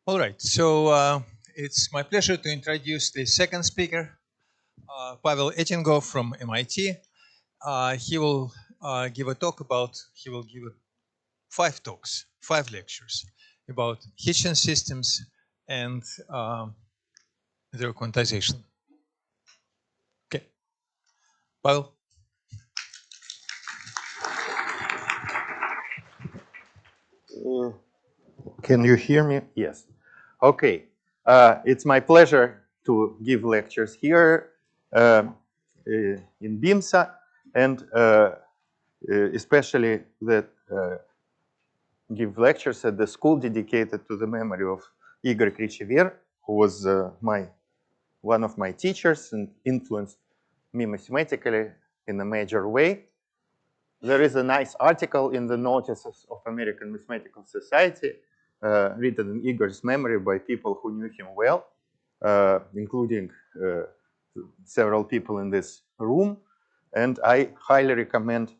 All right, so it's my pleasure to introduce the second speaker, Pavel Etingof from MIT. He will give a talk about, he will give 5 talks, 5 lectures about Hitchin systems and their quantization. Okay, Pavel. Can you hear me? Yes. Okay. It's my pleasure to give lectures here in BIMSA, and especially that give lectures at the school dedicated to the memory of Igor Krichever, who was one of my teachers and influenced me mathematically in a major way. There is a nice article in the Notices of American Mathematical Society written in Igor's memory by people who knew him well, including several people in this room. And I highly recommend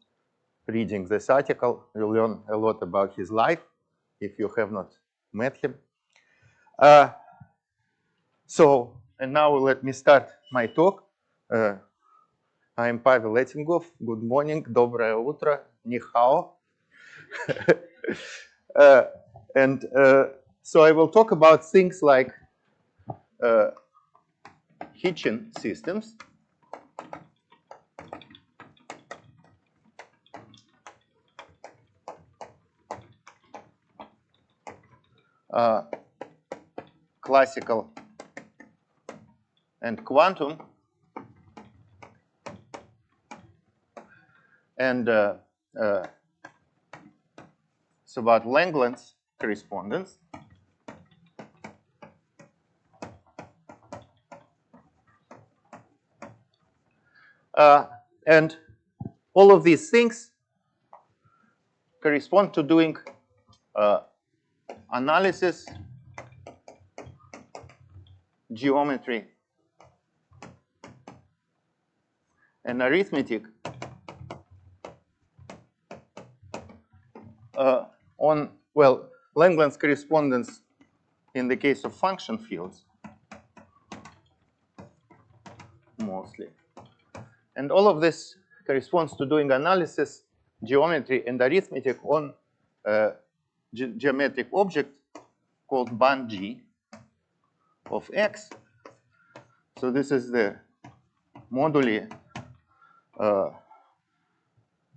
reading this article. You'll learn a lot about his life if you have not met him. And now let me start my talk. I'm Pavel Etingof. Good morning, доброе утро, ni hao. So I will talk about things like Hitchin systems, classical and quantum, and it's about Langland's correspondence. And all of these things correspond to doing analysis, geometry, and arithmetic on, well, Langland's correspondence in the case of function fields, mostly. And all of this corresponds to doing analysis, geometry, and arithmetic on a geometric object called band G of X. So this is the moduli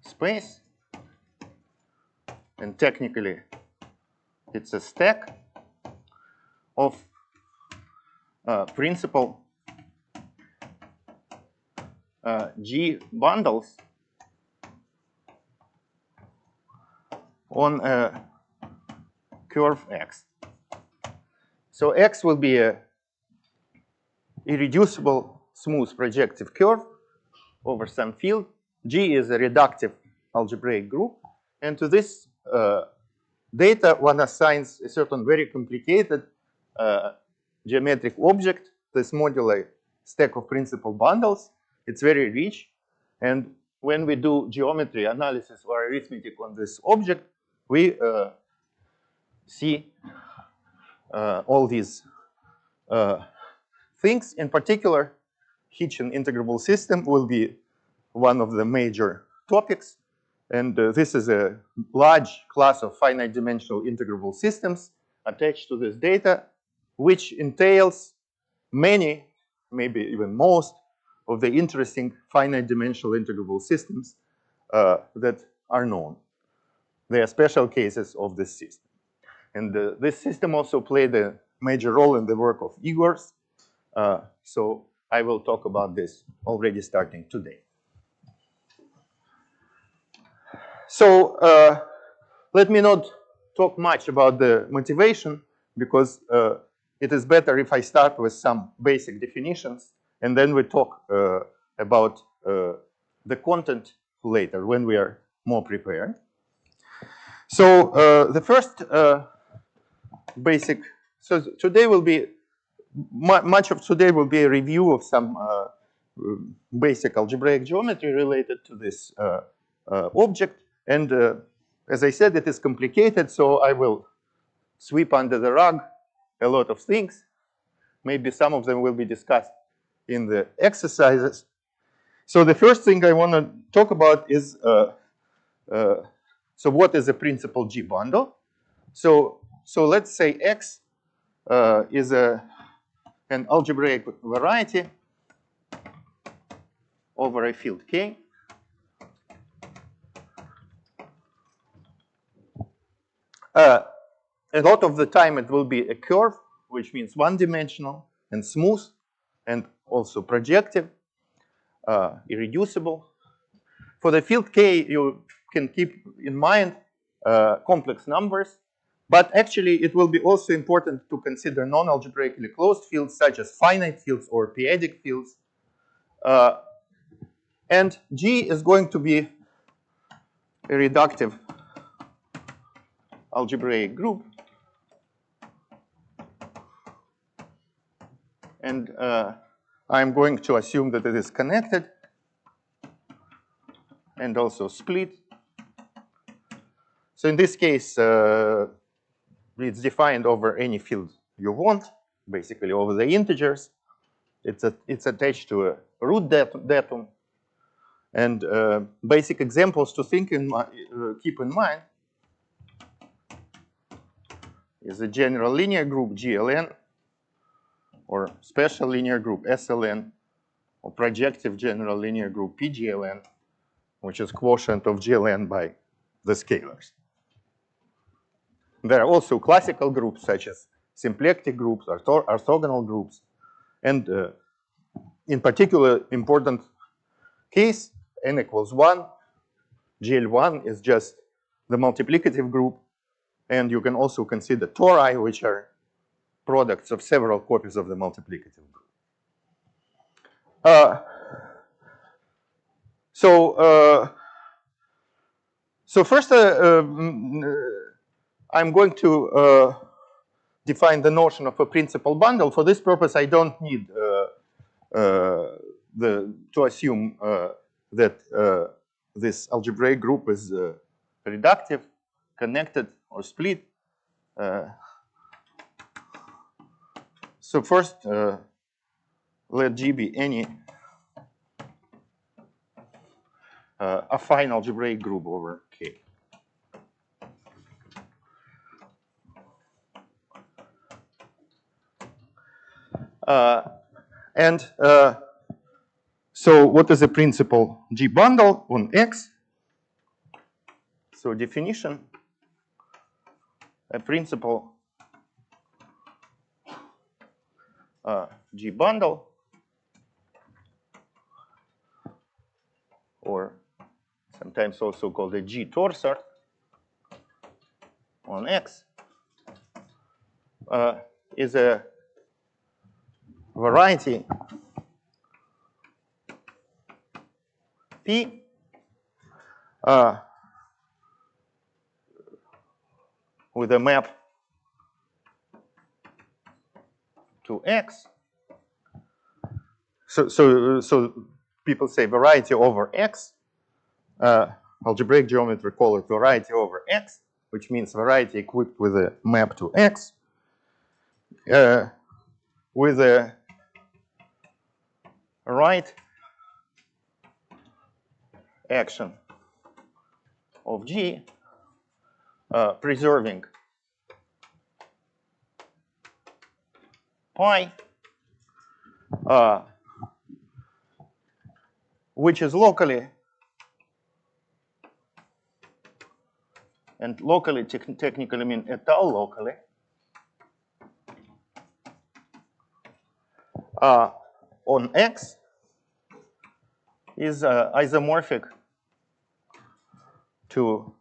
space. And technically, it's a stack of principal G bundles on a curve X. So X will be a irreducible smooth projective curve over some field. G is a reductive algebraic group. And to this data, one assigns a certain very complicated geometric object, this moduli stack of principal bundles. It's very rich. And when we do geometry analysis or arithmetic on this object, we see all these things. In particular, Hitchin integrable system will be one of the major topics. And this is a large class of finite dimensional integrable systems attached to this data, which entails many, maybe even most, of the interesting finite dimensional integrable systems that are known. They are special cases of this system. And this system also played a major role in the work of Igor's. So I will talk about this already starting today. So let me not talk much about the motivation, because it is better if I start with some basic definitions, and then we talk about the content later when we are more prepared. So the first basic, so today will be, much of today will be a review of some basic algebraic geometry related to this object. And as I said, it is complicated, so I will sweep under the rug a lot of things. Maybe some of them will be discussed in the exercises. So the first thing I want to talk about is, so what is a principal G bundle? So let's say X is an algebraic variety over a field K. A lot of the time it will be a curve, which means one-dimensional and smooth, and also projective, irreducible. For the field K, you can keep in mind complex numbers, but actually it will be also important to consider non-algebraically closed fields such as finite fields or p-adic fields. And G is going to be a reductive algebraic group. And I'm going to assume that it is connected and also split. So in this case, it's defined over any field you want, basically over the integers. It's attached to a root datum. And basic examples to keep in mind is a general linear group GLN, or special linear group SLN, or projective general linear group PGLN, which is quotient of GLN by the scalars. There are also classical groups such as symplectic groups, orthogonal groups, and in particular important case, n equals 1, GL1 is just the multiplicative group, and you can also consider tori, which are products of several copies of the multiplicative group. So first, I'm going to define the notion of a principal bundle. For this purpose, I don't need to assume that this algebraic group is reductive, connected, or split. So first, let G be any affine algebraic group over K. So what is a principal G bundle on X? So definition, a principal G bundle, or sometimes also called a G torsor on X, is a variety P with a map to X. So people say variety over X. Algebraic geometry call it variety over X, which means variety equipped with a map to X, with a right action of G, preserving pi, which is locally, and locally technically mean étale locally, on X is isomorphic to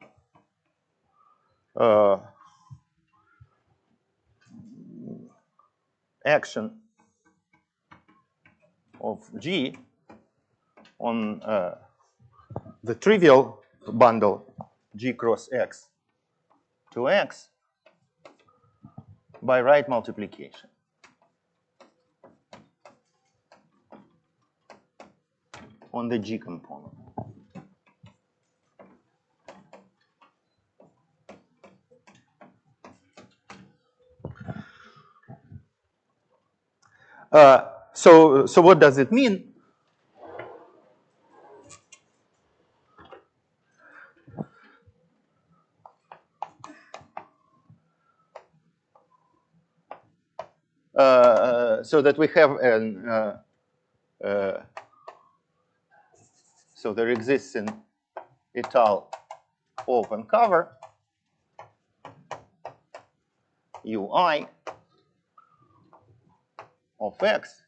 action of G on the trivial bundle G cross X to X by right multiplication. On the G component. So what does it mean? So that we have an so there exists an étal open cover UI of X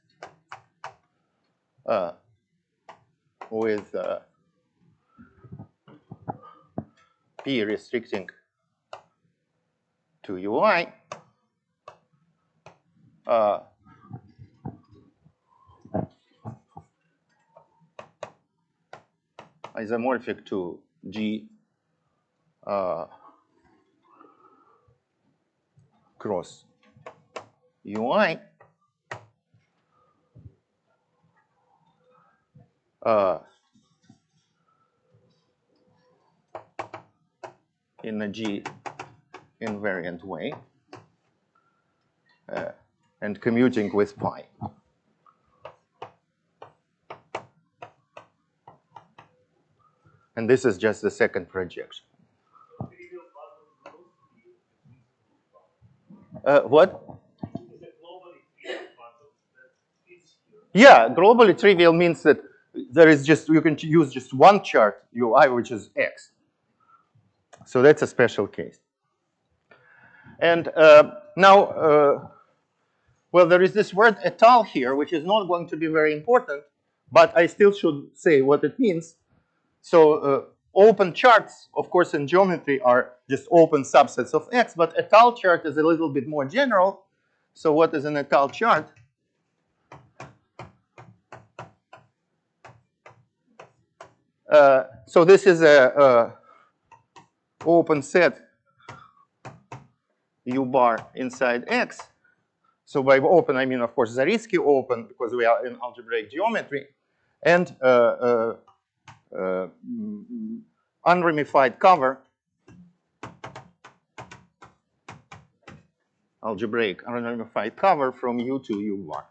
with P restricting to UI isomorphic to G cross UI in a G invariant way and commuting with pi. And this is just the second projection. What? Yeah, globally trivial means that there is just, you can use just one chart UI, which is X. So that's a special case. And now, well, there is this word étal here, which is not going to be very important, but I still should say what it means. So open charts, of course, in geometry are just open subsets of X, but étal chart is a little bit more general. So what is an étal chart? So this is a open set U bar inside X. So by open, I mean, of course, Zariski open, because we are in algebraic geometry, and unramified cover, algebraic unramified cover from U to U bar.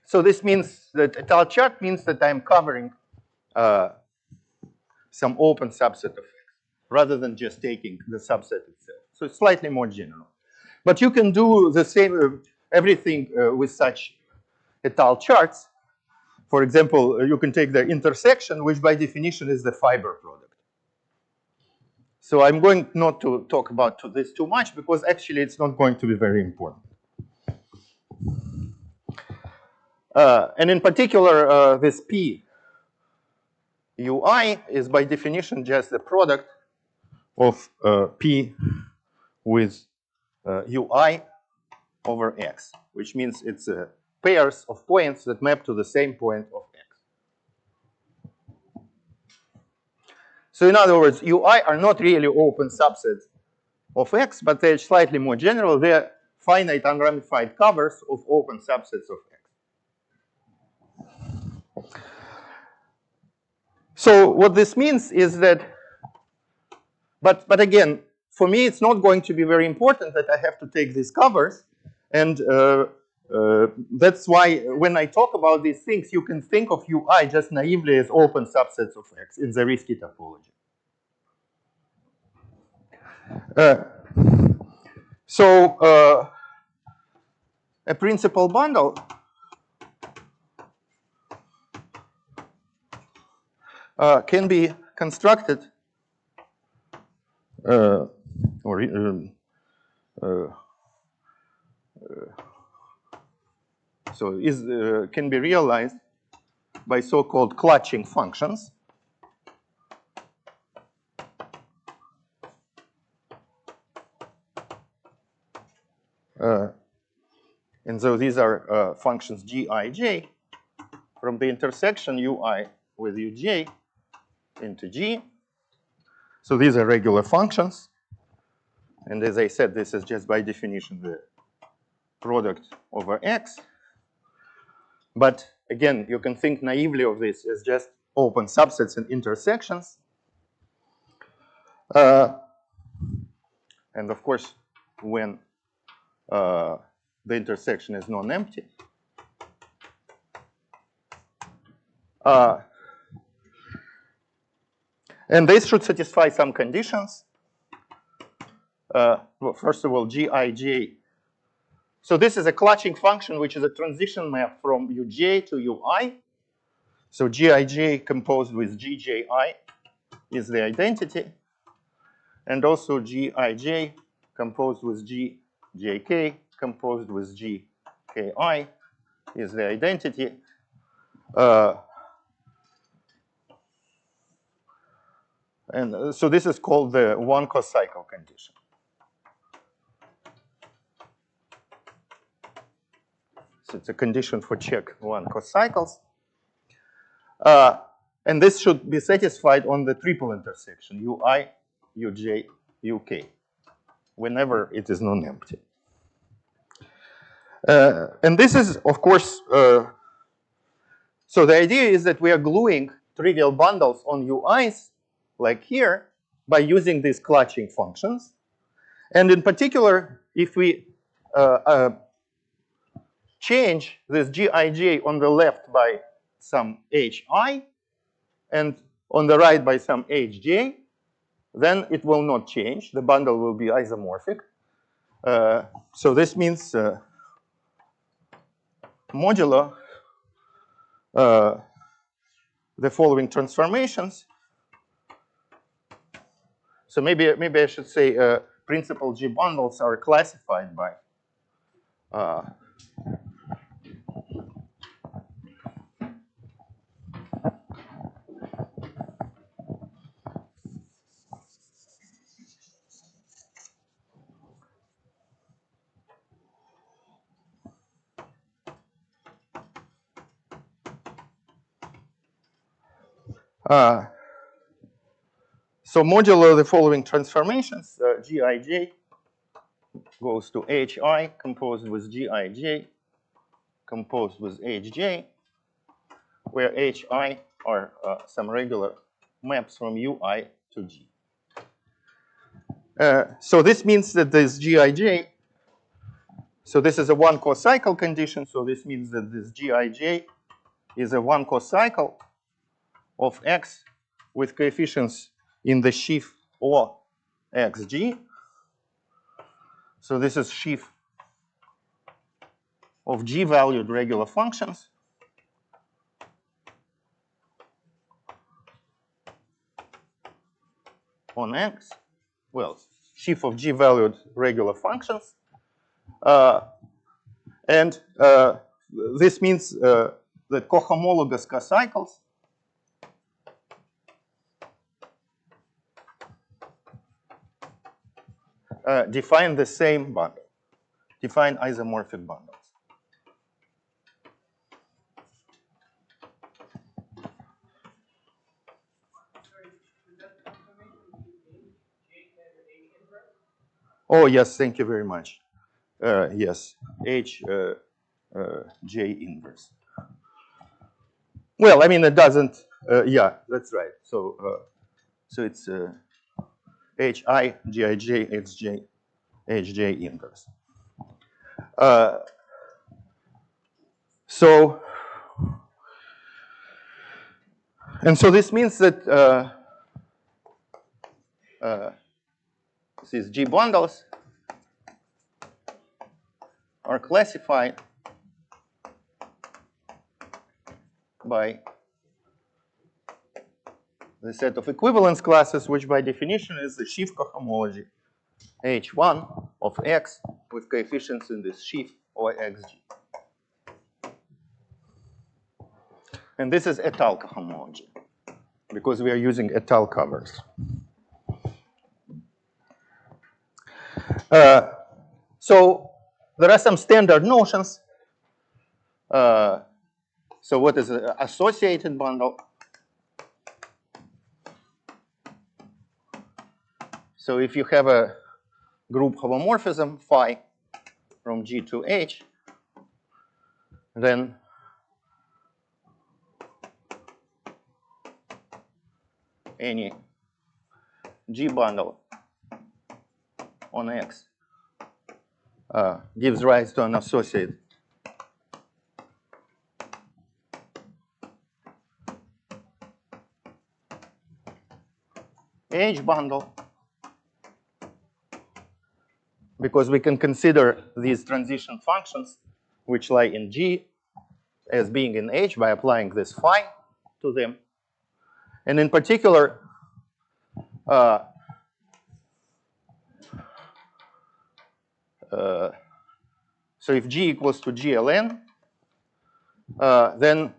So this means that étal chart means that I'm covering some open subset of X, rather than just taking the subset itself. So it's slightly more general. But you can do the same, everything with such étal charts. For example, you can take the intersection, which by definition is the fiber product. So I'm going not to talk about this too much, because actually it's not going to be very important. And in particular, this P UI is by definition just the product of P with UI over X, which means it's pairs of points that map to the same point of X. So in other words, UI are not really open subsets of X, but they're slightly more general. They're finite unramified covers of open subsets of X. So what this means is that, but again, for me, it's not going to be very important that I have to take these covers. And that's why when I talk about these things, you can think of UI just naively as open subsets of X in the risky topology. So a principal bundle can be constructed can be realized by so-called clutching functions. And so these are functions Gij from the intersection Ui with Uj into G. So these are regular functions. And as I said, this is just by definition the product over X. But again, you can think naively of this as just open subsets and intersections. And of course, when the intersection is non-empty, and this should satisfy some conditions. Well, first of all, Gij. So this is a clutching function, which is a transition map from uj to ui. So Gij composed with Gji is the identity. And also Gij composed with Gjk composed with Gki is the identity. And so this is called the one cocycle condition. So it's a condition for check one cocycles. And this should be satisfied on the triple intersection, ui, uj, uk, whenever it is non-empty. And this is, of course, so the idea is that we are gluing trivial bundles on ui's, like here, by using these clutching functions. And in particular, if we change this Gij on the left by some hi, and on the right by some hj, then it will not change. The bundle will be isomorphic. So this means modulo the following transformations. So maybe I should say principal G bundles are classified by so modulo the following transformations. Gij goes to hi composed with Gij composed with hj, where hi are some regular maps from ui to g. So this means that this Gij, so this is a one cocycle condition, so this means that this Gij is a one cocycle of x with coefficients in the sheaf O xg. So this is sheaf of g-valued regular functions. On x, well, sheaf of g-valued regular functions. And this means that cohomologous cocycles define the same bundle, define isomorphic bundles. Oh, yes, thank you very much. Yes, J inverse. Well, I mean, it doesn't, yeah, that's right. So, so it's Hi, Gij, Xj, Hj inverse. So, and so this means that these G bundles are classified by the set of equivalence classes, which by definition is the sheaf cohomology H1 of X with coefficients in this sheaf OXG. And this is étale cohomology because we are using étale covers. So there are some standard notions. So what is an associated bundle? So if you have a group homomorphism phi from G to H, then any G bundle on X gives rise to an associated H bundle, because we can consider these transition functions which lie in G as being in H by applying this phi to them. And in particular, so if G equals to GLN, then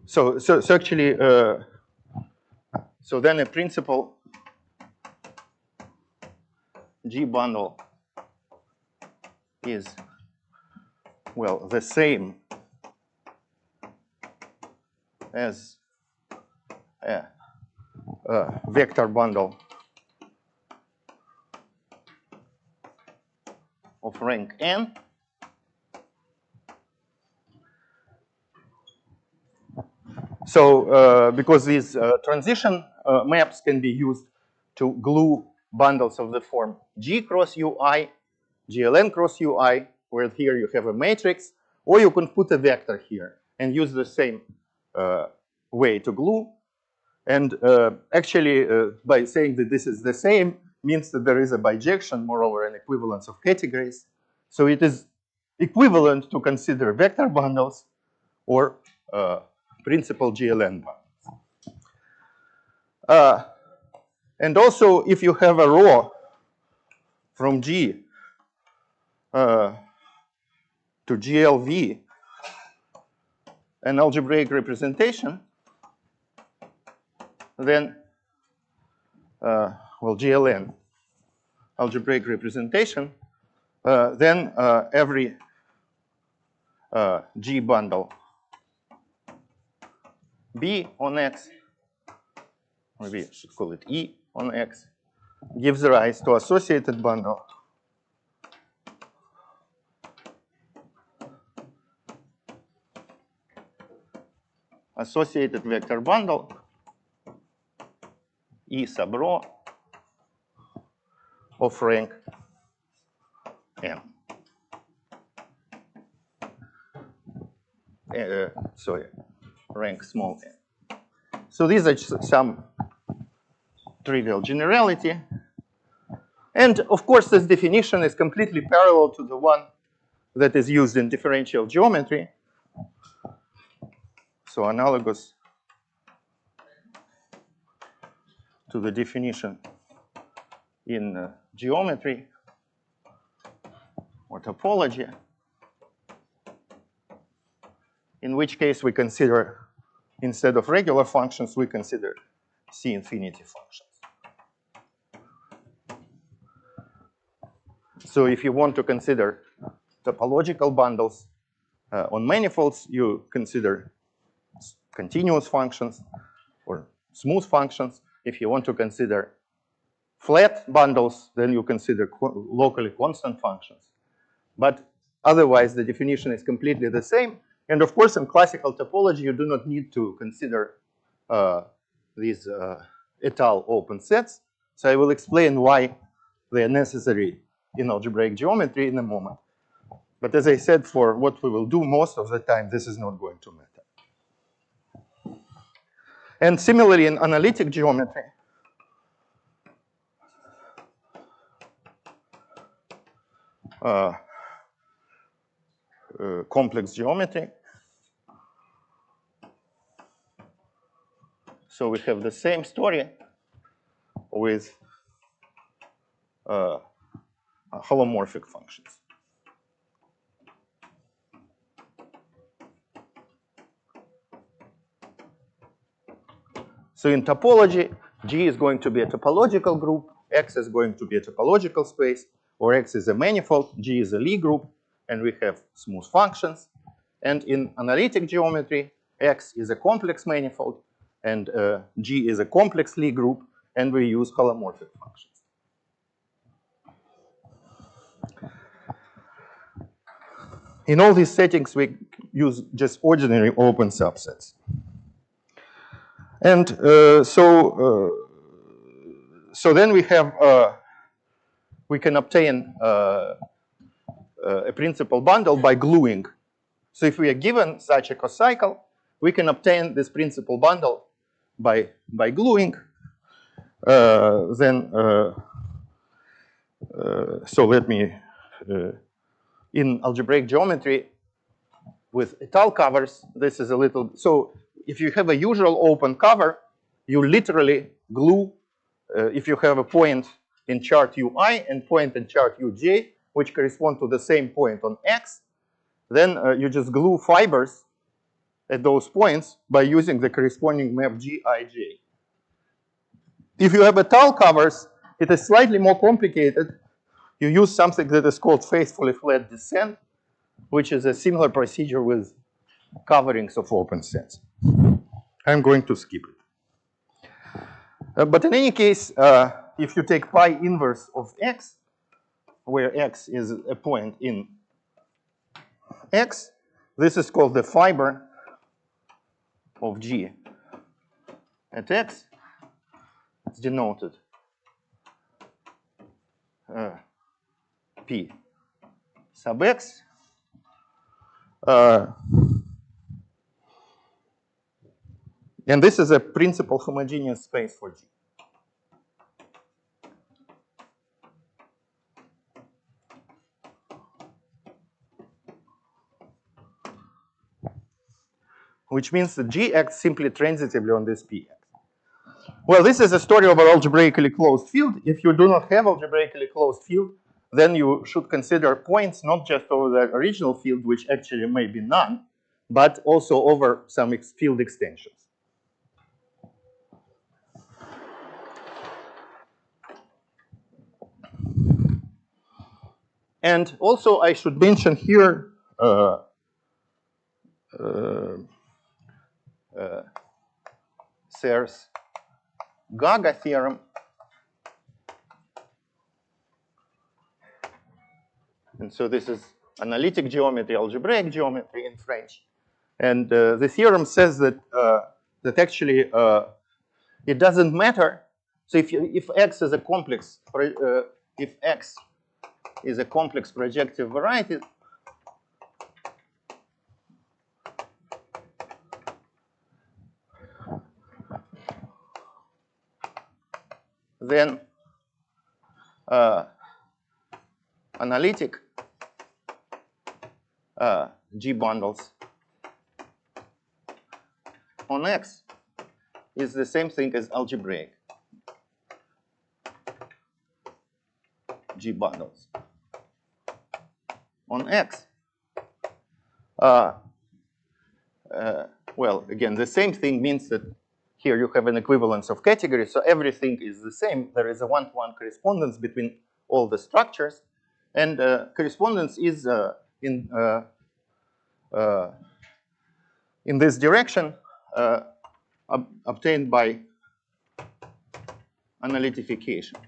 so actually, so then a principal G bundle is, well, the same as a vector bundle of rank n. So because these transition maps can be used to glue bundles of the form G cross UI, GLN cross UI, where here you have a matrix, or you can put a vector here and use the same way to glue. And actually, by saying that this is the same means that there is a bijection, moreover, an equivalence of categories. So it is equivalent to consider vector bundles or principal GLN bundles. And also, if you have a row from G to GLV, an algebraic representation, then, well, GLN, algebraic representation, then every G bundle B on X, maybe I should call it E on X, gives rise to associated bundle associated vector bundle E sub rho of rank n. Sorry, rank small n. So these are some trivial generality. And of course, this definition is completely parallel to the one that is used in differential geometry. So analogous to the definition in geometry or topology, in which case we consider, instead of regular functions, we consider C infinity functions. So if you want to consider topological bundles on manifolds, you consider continuous functions or smooth functions. If you want to consider flat bundles, then you consider locally constant functions. But otherwise, the definition is completely the same. And of course, in classical topology, you do not need to consider these étale open sets. So I will explain why they are necessary in algebraic geometry in a moment. But as I said, for what we will do most of the time, this is not going to matter. And similarly, in analytic geometry, complex geometry, so we have the same story with holomorphic functions. So in topology, G is going to be a topological group, X is going to be a topological space, or X is a manifold, G is a Lie group, and we have smooth functions. And in analytic geometry, X is a complex manifold, and G is a complex Lie group, and we use holomorphic functions. In all these settings, we use just ordinary open subsets. And so then we have we can obtain a principal bundle by gluing. So if we are given such a cocycle, we can obtain this principal bundle by gluing. So let me, in algebraic geometry with étale covers, this is a little, so if you have a usual open cover, you literally glue, if you have a point in chart ui and point in chart uj, which correspond to the same point on x, then you just glue fibers at those points by using the corresponding map gij. If you have étale covers, it is slightly more complicated. You use something that is called faithfully flat descent, which is a similar procedure with coverings of open sets. I'm going to skip it. But in any case, if you take pi inverse of x, where x is a point in x, this is called the fiber of G at x. It's denoted P sub x. And this is a principal homogeneous space for G. Which means that G acts simply transitively on this Px. Well, this is a story of an algebraically closed field. If you do not have algebraically closed field, then you should consider points not just over the original field, which actually may be none, but also over some field extensions. And also, I should mention here Serre's Gaga theorem. And so this is analytic geometry, algebraic geometry in French. And the theorem says that that actually it doesn't matter. So if x is a complex, if x is a complex projective variety, then analytic G bundles on X is the same thing as algebraic G bundles on X. Well, again, the same thing means that here you have an equivalence of categories, so everything is the same. There is a one-to-one correspondence between all the structures, and correspondence is in this direction obtained by analytification,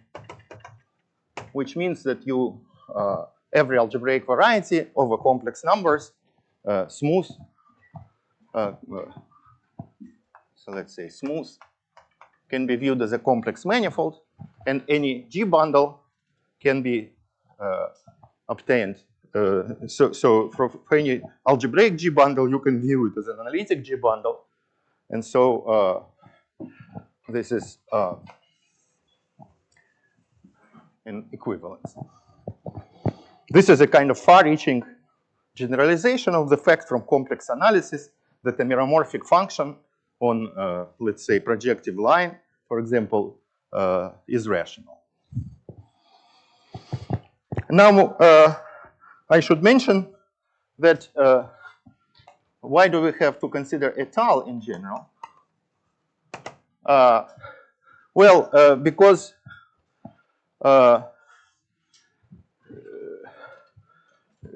which means that you every algebraic variety over complex numbers smooth. So let's say smooth can be viewed as a complex manifold, and any G bundle can be obtained. So for any algebraic G bundle, you can view it as an analytic G bundle. And so this is an equivalence. This is a kind of far-reaching generalization of the fact from complex analysis that a meromorphic function on, let's say, projective line, for example, is rational. Now, I should mention that why do we have to consider étale in general? Because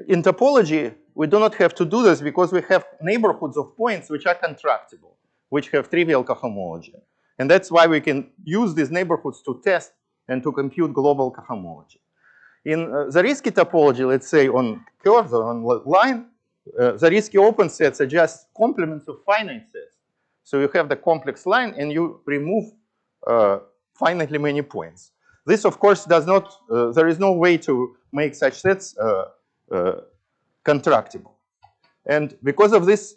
in topology, we do not have to do this because we have neighborhoods of points which are contractible, which have trivial cohomology. And that's why we can use these neighborhoods to test and to compute global cohomology. In Zariski topology, let's say on curves or on line, Zariski open sets are just complements of finite sets. So you have the complex line, and you remove finitely many points. This, of course, does not, there is no way to make such sets contractible. And because of this,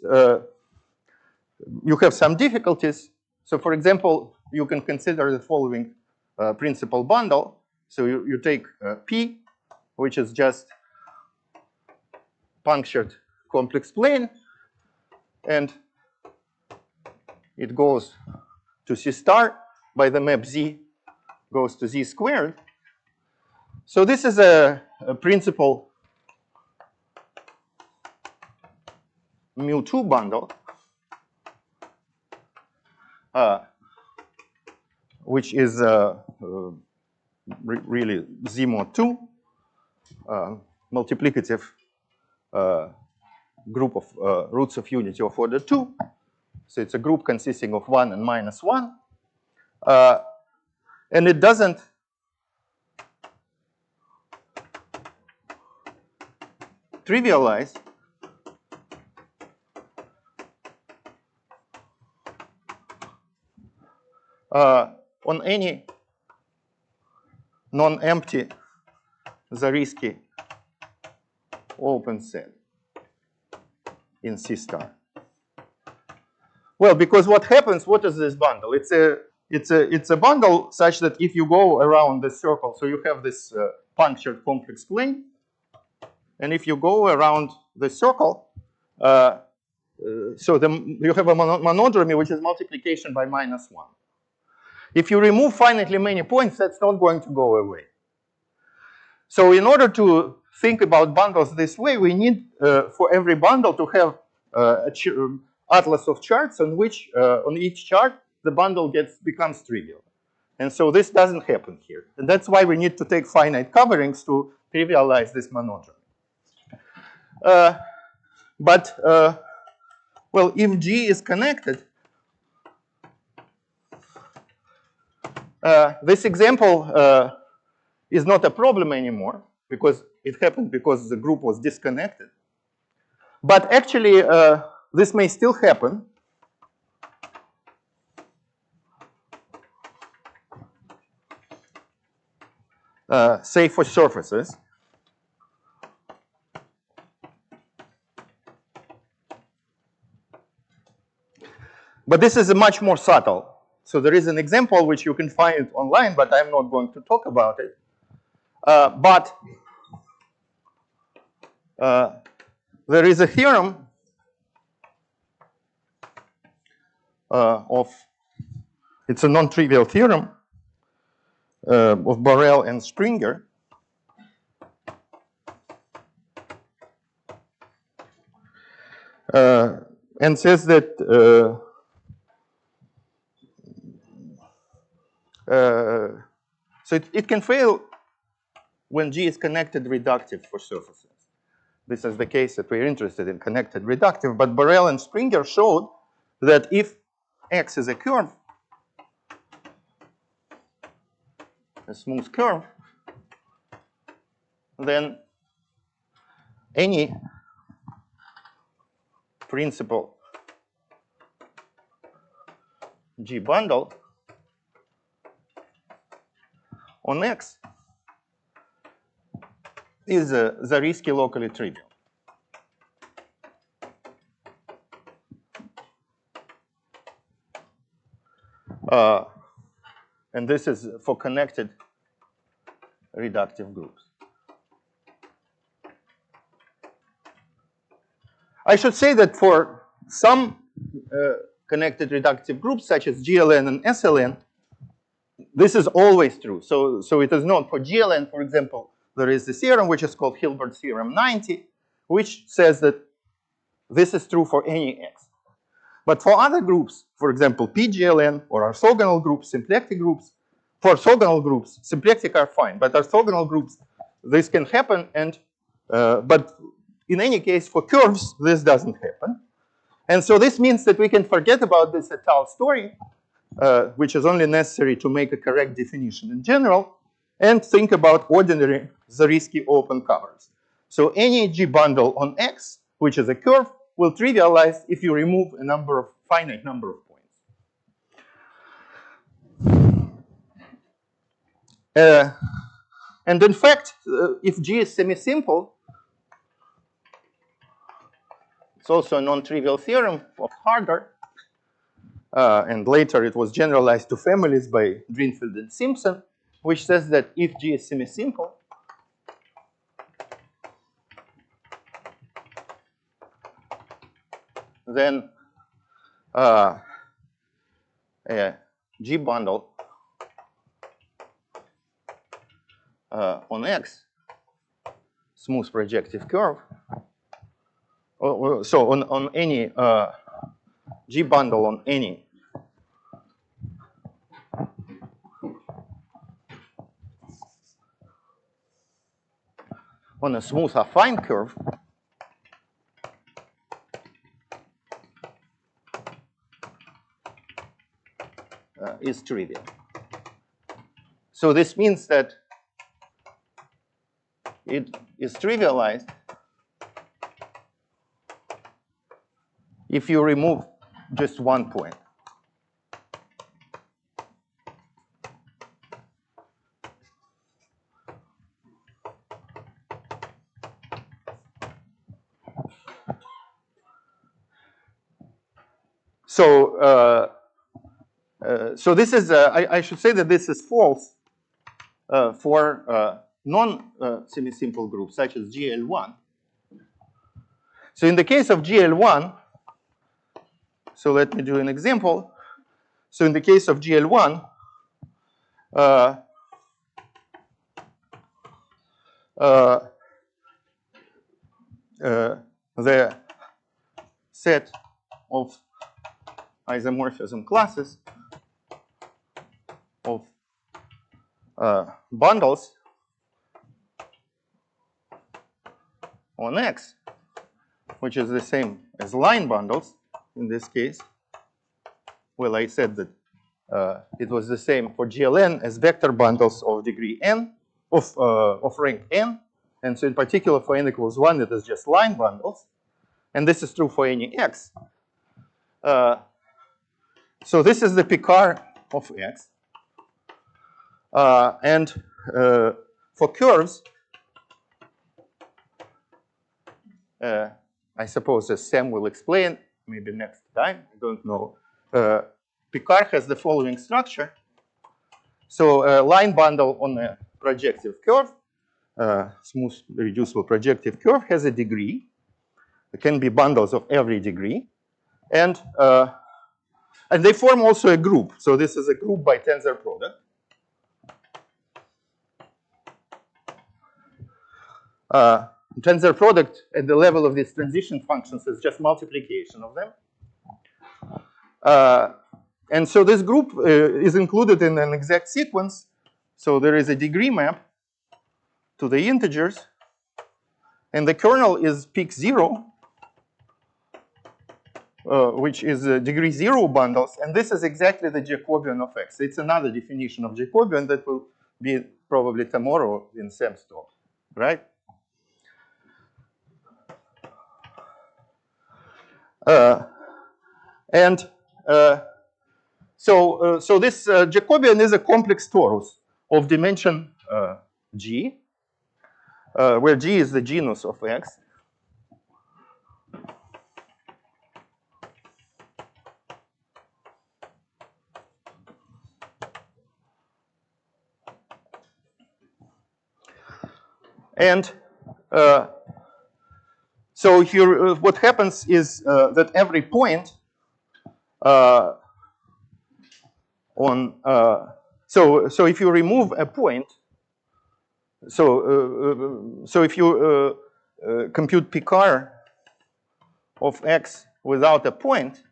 you have some difficulties. So for example, you can consider the following principal bundle. So you take P, which is just punctured complex plane, and it goes to C star by the map Z goes to Z squared. So this is a principal mu2 bundle, which is really Z mod 2, multiplicative group of roots of unity of order 2. So it's a group consisting of 1 and minus 1. And it doesn't trivialize on any non-empty Zariski open set in C star. Well, because what happens, what is this bundle? It's a bundle such that if you go around the circle, so you have this punctured complex plane, and if you go around the circle, so you have a monodromy, which is multiplication by minus 1. If you remove finitely many points, that's not going to go away. So in order to think about bundles this way, we need for every bundle to have an atlas of charts on which, on each chart, the bundle becomes trivial. And so this doesn't happen here. And that's why we need to take finite coverings to trivialize this monodromy. Well, if G is connected, this example is not a problem anymore because it happened because the group was disconnected. But actually, this may still happen. Say for surfaces. But this is much more subtle. So there is an example which you can find online, but I'm not going to talk about it. But there is a theorem it's a non-trivial theorem of Borel and Springer. And says that so it can fail when G is connected reductive for surfaces. This is the case that we're interested in, connected reductive. But Borel and Springer showed that if X is a curve, a smooth curve, then any principal G bundle on X is Zariski locally trivial. And this is for connected reductive groups. I should say that for some connected reductive groups, such as GLN and SLN, this is always true. So it is not for GLN, for example, there is this theorem which is called Hilbert theorem 90, which says that this is true for any X. But for other groups, for example, PGLN or orthogonal groups, symplectic groups, for orthogonal groups, symplectic are fine, but orthogonal groups, this can happen. And but in any case, for curves, this doesn't happen. And so this means that we can forget about this et al. Story, which is only necessary to make a correct definition in general, and think about ordinary Zariski open covers. So any G bundle on X, which is a curve, will trivialize if you remove a finite number of points. And in fact, if G is semi-simple, it's also a non-trivial theorem of Harder. And later it was generalized to families by Drinfeld and Simpson, which says that if G is semi-simple, then a G bundle on X, smooth projective curve. So on any G bundle on any on a smooth affine curve is trivial. So this means that it is trivialized if you remove just one point. So so this is, I should say that this is false for non-semi-simple groups, such as GL1. So in the case of GL1, so let me do an example. So in the case of GL1, the set of isomorphism classes of bundles on X, which is the same as line bundles in this case. Well, I said that it was the same for GLN as vector bundles of degree n, of rank n. And so in particular for n equals 1, it is just line bundles. And this is true for any x. So this is the Picard of x. And for curves, I suppose as Sam will explain, maybe next time, I don't know. Picard has the following structure. So a line bundle on a projective curve, smooth reducible projective curve, has a degree. It can be bundles of every degree. And they form also a group. So this is a group by tensor product. Tensor product at the level of these transition functions is just multiplication of them. And so this group is included in an exact sequence. So there is a degree map to the integers. And the kernel is peak 0, which is degree 0 bundles. And this is exactly the Jacobian of X. It's another definition of Jacobian that will be probably tomorrow in Sam's talk, right? So this Jacobian is a complex torus of dimension G, where G is the genus of X. And so here, what happens is that every point so if you remove a point, so if you compute Picard of X without a point,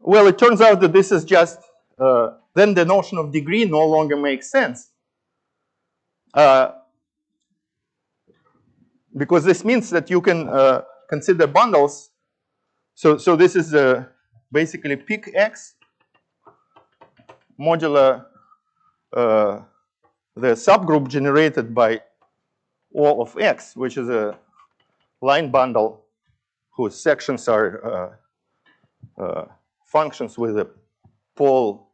well, it turns out that this is just, then the notion of degree no longer makes sense. Because this means that you can consider bundles. So this is basically pick X modulo the subgroup generated by O of X, which is a line bundle whose sections are functions with a pole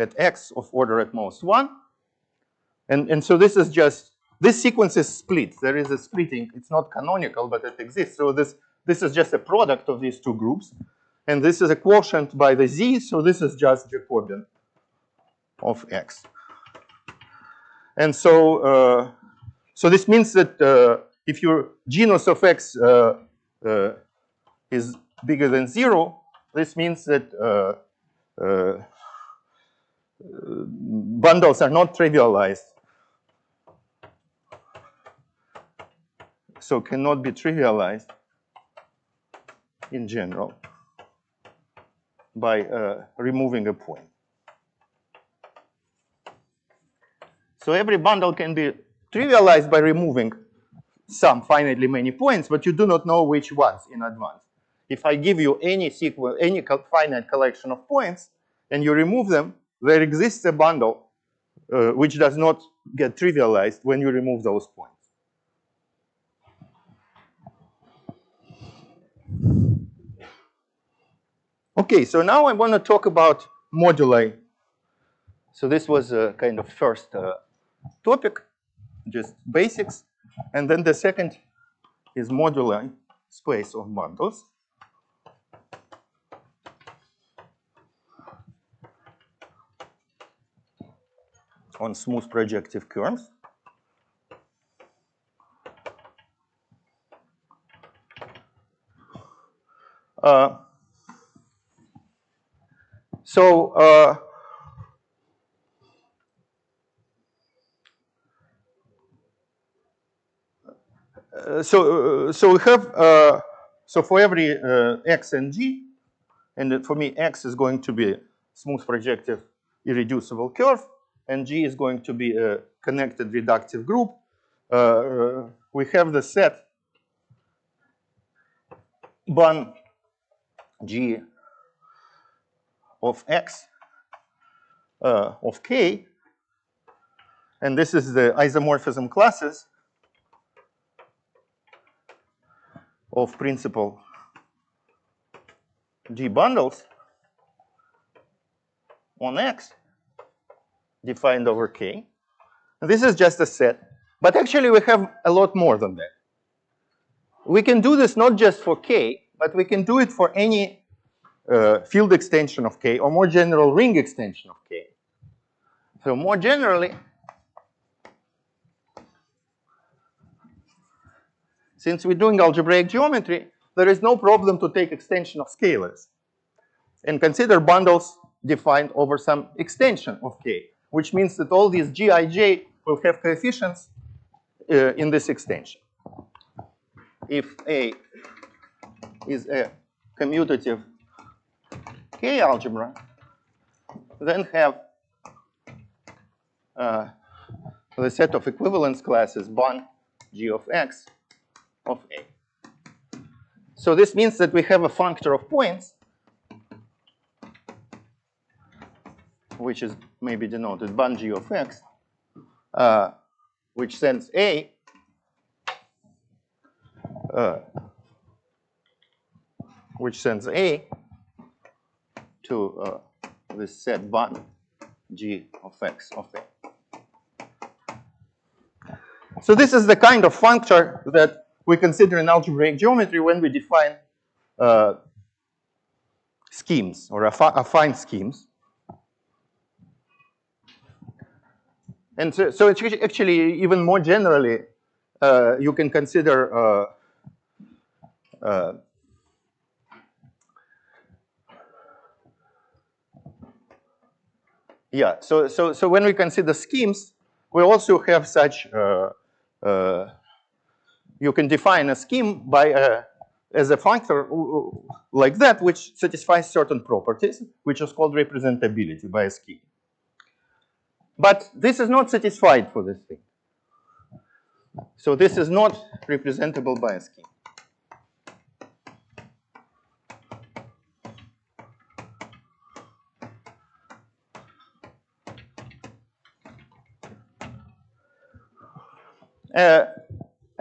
at x of order at most 1. And so this is just, this sequence is split. There is a splitting. It's not canonical, but it exists. So this is just a product of these two groups. And this is a quotient by the z, so this is just Jacobian of x. And so, so this means that if your genus of x is bigger than 0, this means that bundles are not trivialized. So cannot be trivialized in general by removing a point. So every bundle can be trivialized by removing some finitely many points, but you do not know which ones in advance. If I give you any sequence, any finite collection of points, and you remove them, there exists a bundle which does not get trivialized when you remove those points. Okay, so now I want to talk about moduli. So this was a kind of first topic, just basics. And then the second is moduli, space of bundles. On smooth projective curves. So we have so for every x and g, and for me x is going to be a smooth projective irreducible curve, and g is going to be a connected reductive group. We have the set ban g of x of k, and this is the isomorphism classes of principal G bundles on X defined over K. And this is just a set, but actually we have a lot more than that. We can do this not just for K, but we can do it for any field extension of K or more general ring extension of K. So more generally, since we're doing algebraic geometry, there is no problem to take extension of scalars and consider bundles defined over some extension of K, which means that all these Gij will have coefficients in this extension. If A is a commutative K algebra, then have the set of equivalence classes ban G of X of A. So this means that we have a functor of points, which is maybe denoted ban G of X, which sends A to this set ban G of X of A. So this is the kind of functor that we consider in algebraic geometry when we define schemes or affine schemes. And so it's actually even more generally, you can consider so when we consider schemes, we also have such you can define a scheme by as a functor like that, which satisfies certain properties, which is called representability by a scheme. But this is not satisfied for this thing. So this is not representable by a scheme.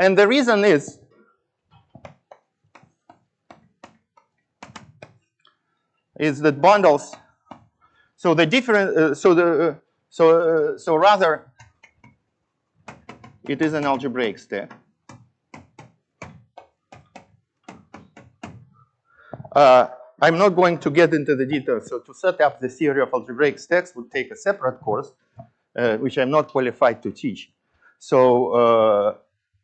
And the reason is that bundles, So the different, so rather, it is an algebraic stack. I'm not going to get into the details. So to set up the theory of algebraic stacks would take a separate course, which I'm not qualified to teach. So,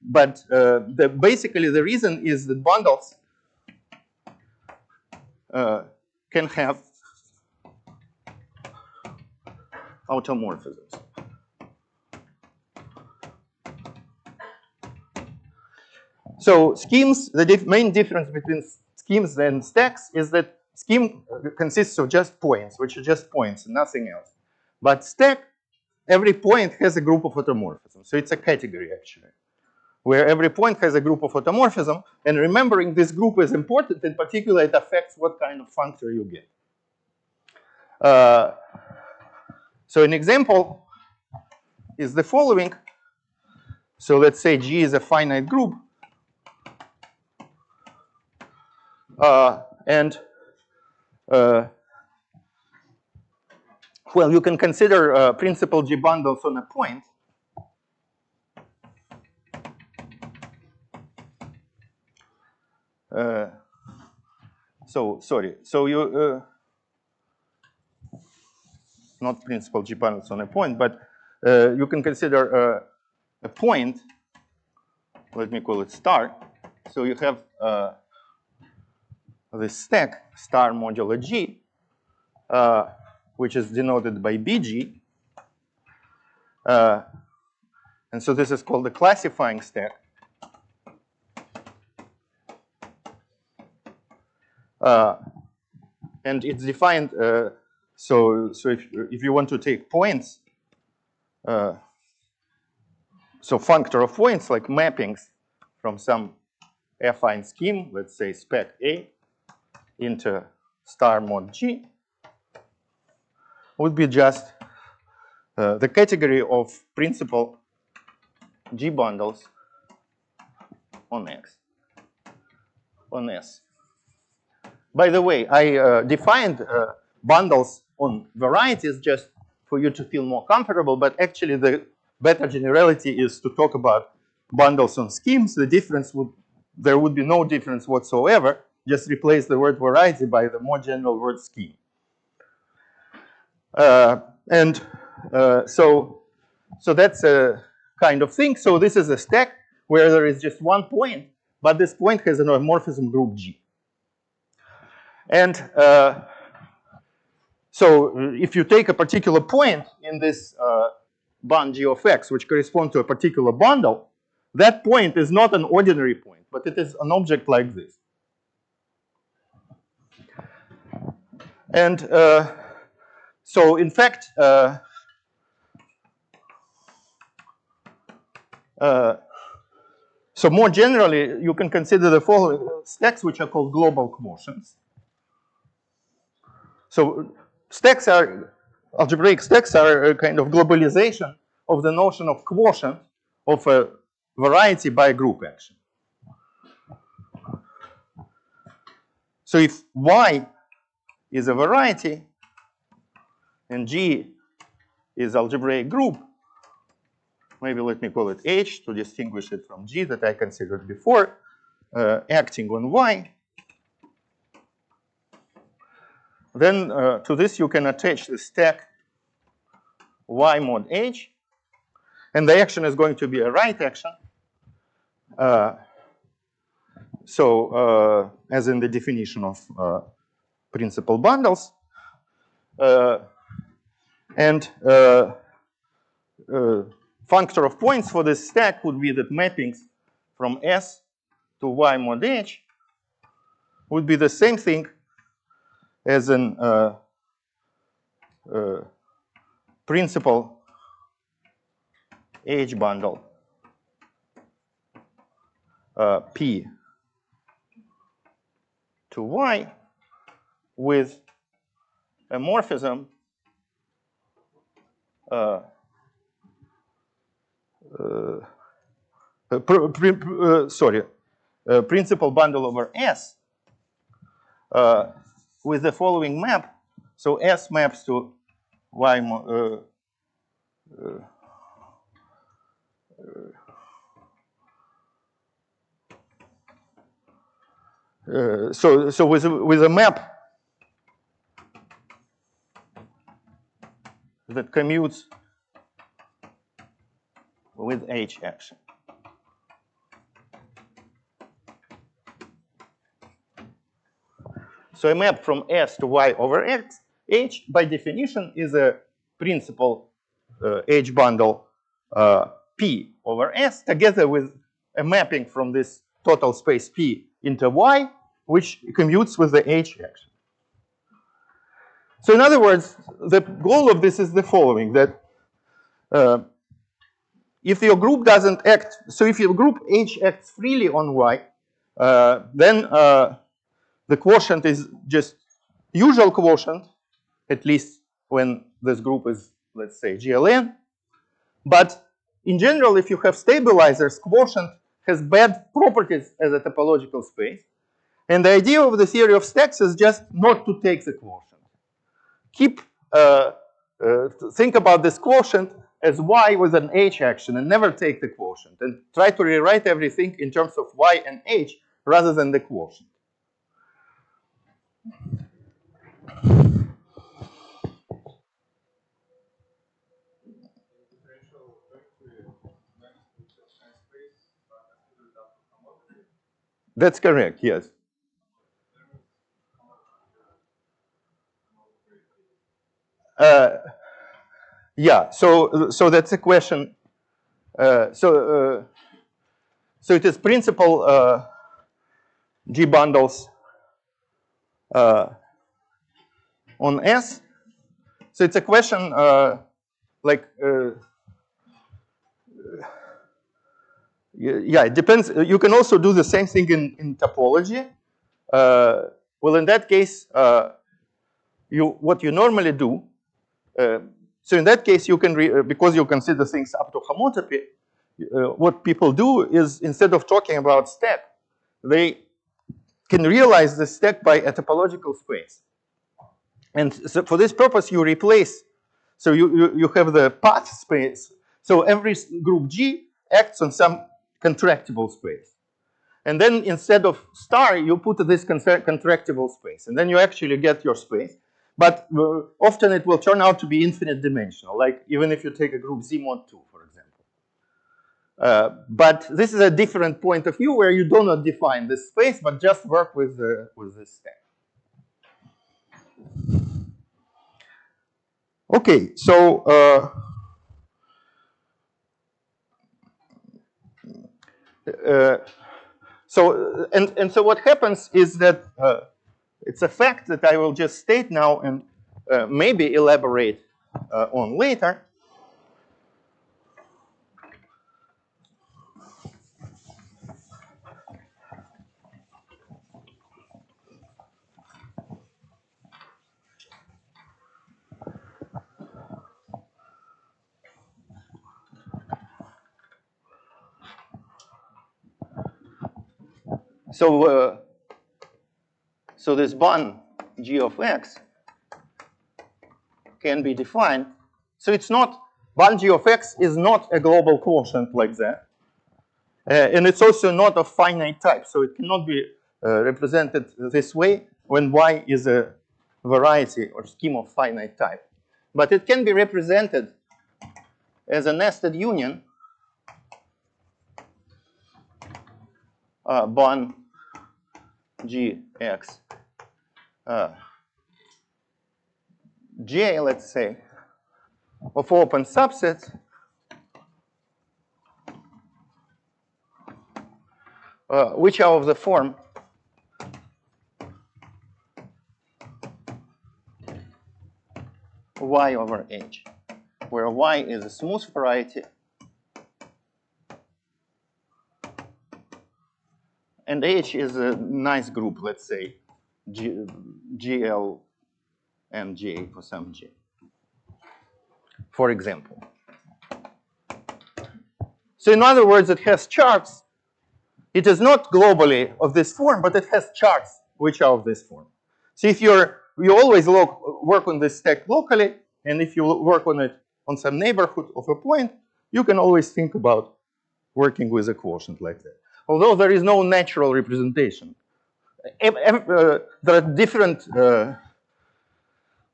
basically the reason is that bundles can have automorphisms. So schemes, the main difference between schemes and stacks is that scheme consists of just points, which are just points and nothing else. But stack, every point has a group of automorphisms. So it's a category, actually, where every point has a group of automorphism. And remembering this group is important. In particular, it affects what kind of functor you get. So an example is the following. So let's say G is a finite group. Well, you can consider principal G bundles on a point. So you, not principal G bundles on a point, but you can consider a point, let me call it star. So you have this stack star modulo G, which is denoted by BG. And so this is called the classifying stack. And it's defined, so if you want to take points, so functor of points like mappings from some affine scheme, let's say spec A into star mod G, would be just the category of principal G bundles on X, on S. By the way, I defined bundles on varieties just for you to feel more comfortable, but actually the better generality is to talk about bundles on schemes. The difference there would be no difference whatsoever. Just replace the word variety by the more general word scheme. So that's a kind of thing. So this is a stack where there is just one point, but this point has an homomorphism group G. And so if you take a particular point in this bund G of X, which corresponds to a particular bundle, that point is not an ordinary point, but it is an object like this. And so in fact, so more generally, you can consider the following stacks, which are called global quotients. So stacks are, algebraic stacks are a kind of globalization of the notion of quotient of a variety by group action. So if Y is a variety and G is algebraic group, maybe let me call it H to distinguish it from G that I considered before, acting on Y, then to this you can attach the stack Y mod H, and the action is going to be a right action. As in the definition of principal bundles. Functor of points for this stack would be that mappings from S to Y mod H would be the same thing as an principal H bundle P to Y with a morphism principal bundle over S with the following map. So S maps to y so with a map that commutes with h action. So a map from S to Y over X, H by definition is a principal H bundle P over S together with a mapping from this total space P into Y, which commutes with the H action. So in other words, the goal of this is the following, that if your group doesn't act, so if your group H acts freely on Y, then the quotient is just usual quotient, at least when this group is, let's say, GLN. But in general, if you have stabilizers, quotient has bad properties as a topological space. And the idea of the theory of stacks is just not to take the quotient. Think about this quotient as Y with an H action and never take the quotient. And try to rewrite everything in terms of Y and H rather than the quotient. That's correct, yes. Yeah, so that's a question. So it is principal G bundles on S. So it's a question yeah, it depends. You can also do the same thing in topology. Well, in that case, what you normally do, so in that case, you can, because you consider things up to homotopy, what people do is instead of talking about stack, they can realize the stack by a topological space. And so for this purpose, you replace, so you have the path space. So every group G acts on some contractible space. And then instead of star, you put this contractible space. And then you actually get your space. But often it will turn out to be infinite dimensional, like even if you take a group Z mod 2, for example. But this is a different point of view where you do not define this space, but just work with this stack. Okay, so so what happens is that it's a fact that I will just state now and maybe elaborate on later. So this bond G of X can be defined. So it's not, bond G of X is not a global quotient like that. And it's also not of finite type. So it cannot be represented this way when Y is a variety or scheme of finite type. But it can be represented as a nested union bond Gx J, let's say, of open subsets which are of the form Y over H, where Y is a smooth variety and H is a nice group, let's say, GL and J for some J, for example. So in other words, it has charts. It is not globally of this form, but it has charts which are of this form. So if you always work on this stack locally, And if you work on it on some neighborhood of a point, you can always think about working with a quotient like that. Although there is no natural representation. There are different,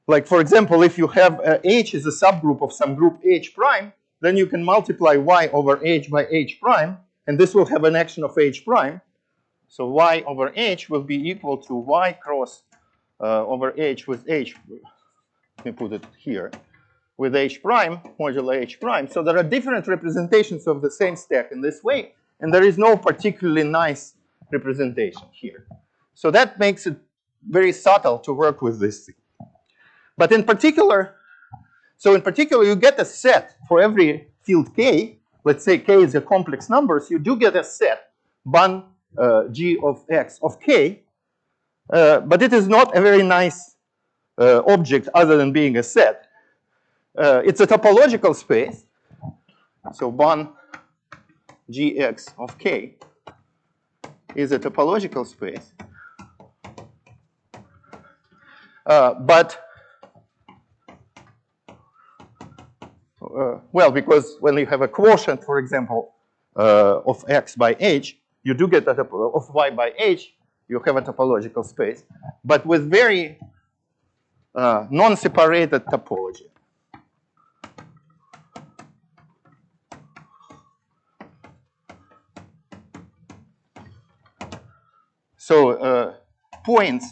like for example, if you have H is a subgroup of some group H prime, then you can multiply Y over H by H prime, and this will have an action of H prime. So Y over H will be equal to Y cross over H with H. Let me put it here. With H prime, modulo H prime. So there are different representations of the same stack in this way, and there is no particularly nice representation here. So that makes it very subtle to work with this thing. But in particular, you get a set for every field K. Let's say K is a complex number, so you do get a set, ban G of X of K, but it is not a very nice object other than being a set. It's a topological space. So ban Gx of K is a topological space. Well, because when you have a quotient, for example, of X by H, you do get of Y by H, you have a topological space, but with very non-separated topology. So points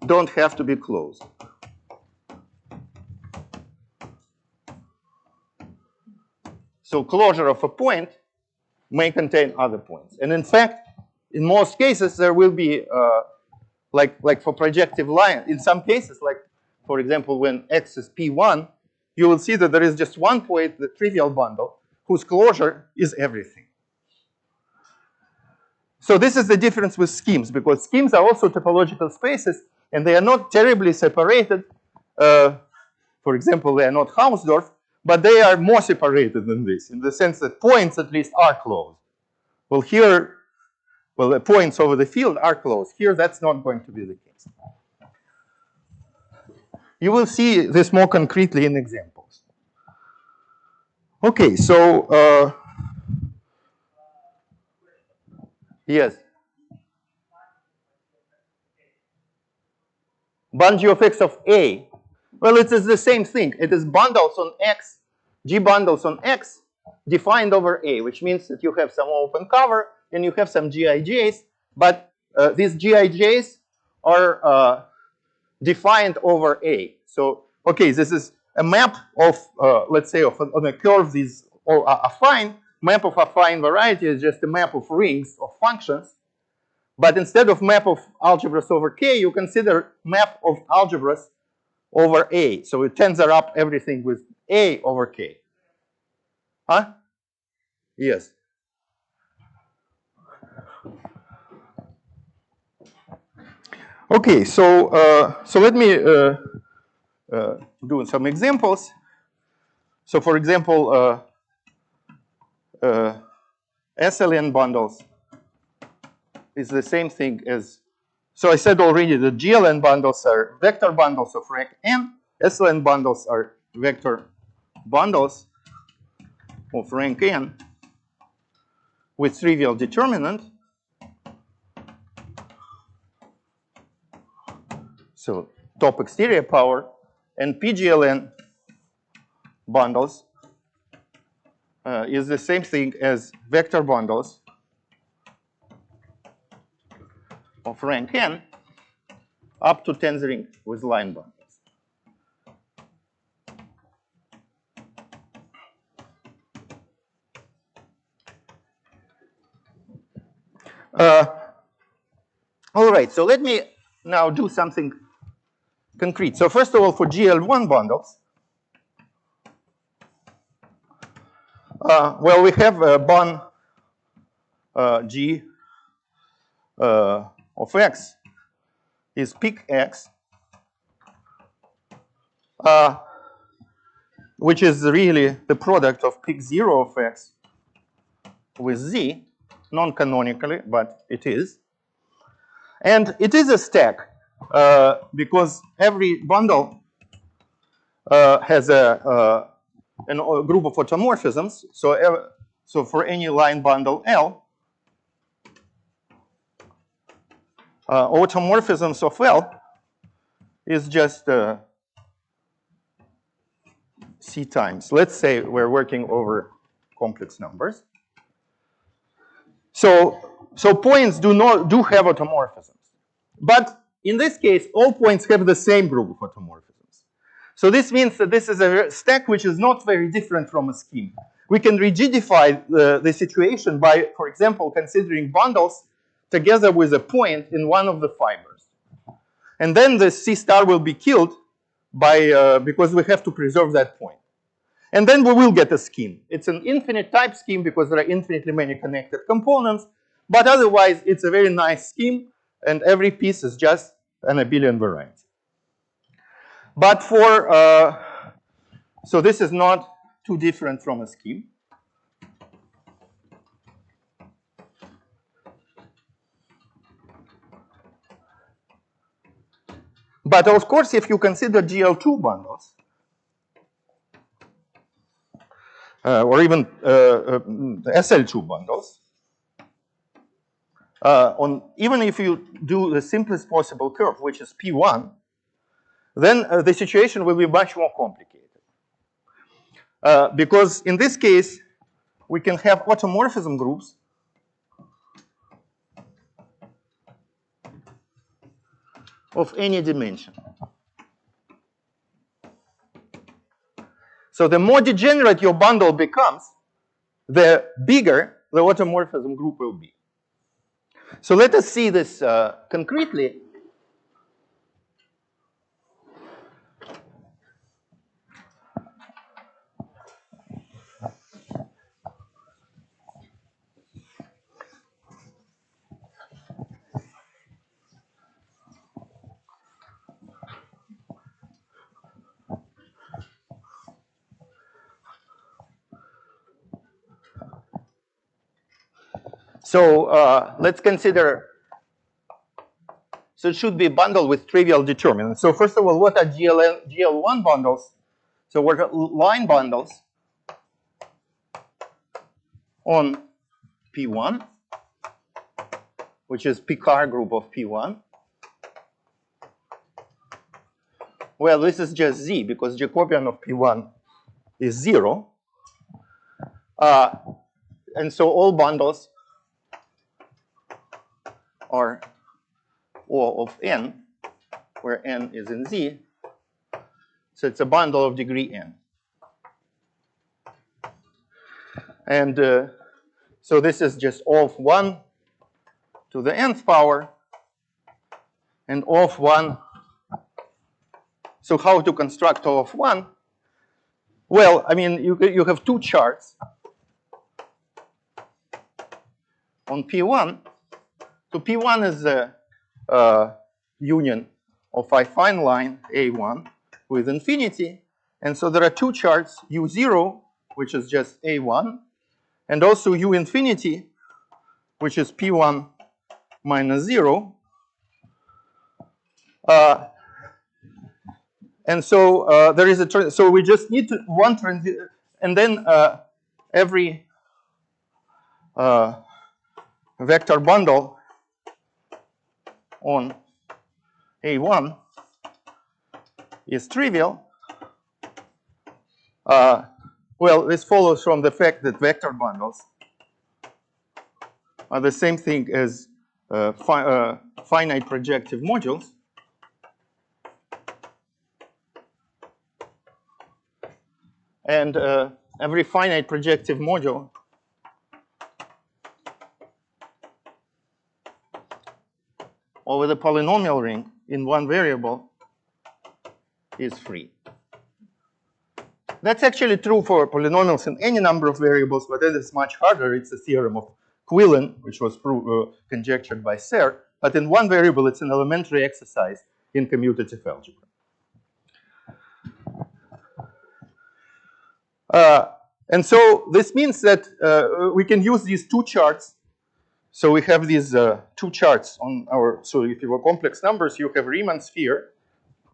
don't have to be closed. So closure of a point may contain other points. And in fact, in most cases, there will be, like for projective line, in some cases, like for example, when X is P1, you will see that there is just one point, the trivial bundle, whose closure is everything. So this is the difference with schemes, because schemes are also topological spaces, and they are not terribly separated. For example, they are not Hausdorff, but they are more separated than this, in the sense that points at least are closed. Well, here, the points over the field are closed. Here, that's not going to be the case. You will see this more concretely in examples. Okay, so yes. Bun G of X of A. Well, it is the same thing. It is bundles on X, G bundles on X defined over A, which means that you have some open cover and you have some GIJs, but these GIJs are defined over A. So, okay, this is a map of, let's say, on a curve, these all are affine. Map of affine variety is just a map of rings of functions. But instead of map of algebras over K, you consider map of algebras over A. So it tensor up everything with A over K. Huh? Yes. Okay, so let me do some examples. So for example, SLN bundles is the same thing as, so I said already that GLN bundles are vector bundles of rank n, SLN bundles are vector bundles of rank n with trivial determinant. So top exterior power, and PGLN bundles is the same thing as vector bundles of rank n up to tensoring with line bundles. All right, so let me now do something concrete. So first of all, for GL1 bundles, well, we have a bun G of X is pic X, which is really the product of pic 0 of X with Z, non-canonically, but it is. And it is a stack because every bundle has a group of automorphisms. So for any line bundle L, automorphisms of L is just C times. Let's say we're working over complex numbers. So points do have automorphisms. But in this case, all points have the same group of automorphisms. So this means that this is a stack which is not very different from a scheme. We can rigidify the situation by, for example, considering bundles together with a point in one of the fibers. And then the C star will be killed by because we have to preserve that point. And then we will get a scheme. It's an infinite type scheme because there are infinitely many connected components. But otherwise, it's a very nice scheme. And every piece is just an abelian variance. But so this is not too different from a scheme. But of course, if you consider GL2 bundles, or even SL2 bundles, even if you do the simplest possible curve, which is P1, then the situation will be much more complicated. Because in this case, we can have automorphism groups of any dimension. So the more degenerate your bundle becomes, the bigger the automorphism group will be. So let us see this concretely. So let's consider, so it should be a bundle with trivial determinants. So first of all, what are GL1 bundles? So what are line bundles on P1, which is Picard group of P1. Well, this is just Z because Jacobian of P1 is 0. And so all bundles are O of n, where n is in Z. So it's a bundle of degree n. And so this is just O of 1 to the nth power and O of 1. So how to construct O of 1? Well, I mean, you have two charts on P1. So P1 is the union of affine line A1 with infinity. And so there are two charts, U0, which is just A1, and also U infinity, which is P1 minus 0. And so there is a, so we just need to one transition, and then every vector bundle on A1 is trivial. Well, this follows from the fact that vector bundles are the same thing as finite projective modules. And every finite projective module over the polynomial ring in one variable is free. That's actually true for polynomials in any number of variables, but it is much harder. It's a theorem of Quillen, which was conjectured by Serre. But in one variable, it's an elementary exercise in commutative algebra. And so this means that we can use these two charts. So we have these two charts on our, so if you have complex numbers, you have Riemann sphere.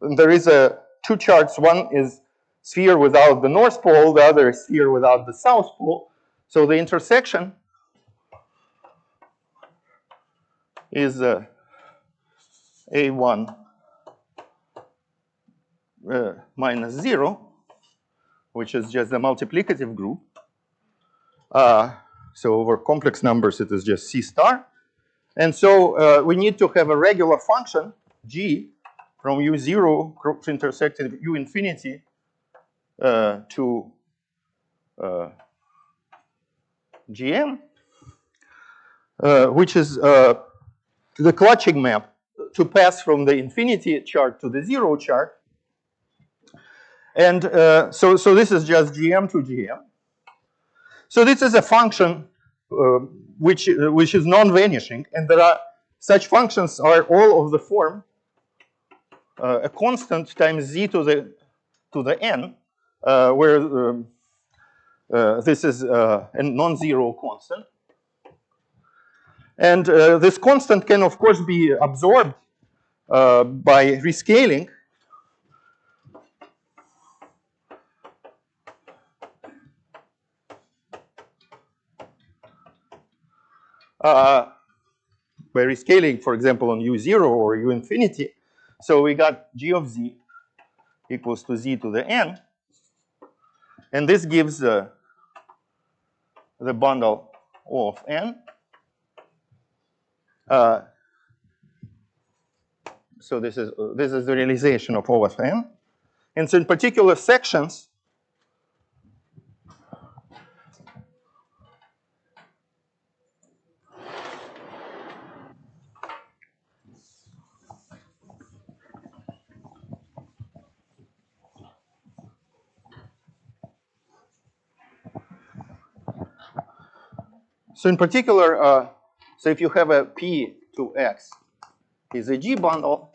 And there is two charts. One is sphere without the north pole, the other sphere without the south pole. So the intersection is A1 minus 0, which is just the multiplicative group. So over complex numbers, it is just C star. And so we need to have a regular function, G, from U0 intersecting U infinity to GM, which is the clutching map to pass from the infinity chart to the 0 chart. And so this is just GM to GM. So this is a function which is non-vanishing, and there are such functions are all of the form a constant times z to the n, where this is a non-zero constant. And this constant can, of course, be absorbed by rescaling. By rescaling, for example, on U0 or U infinity. So we got g of z equals to z to the n. And this gives the bundle O of n. So this is the realization of O of n. And so in particular sections, so in particular, so if you have a P to X is a G bundle,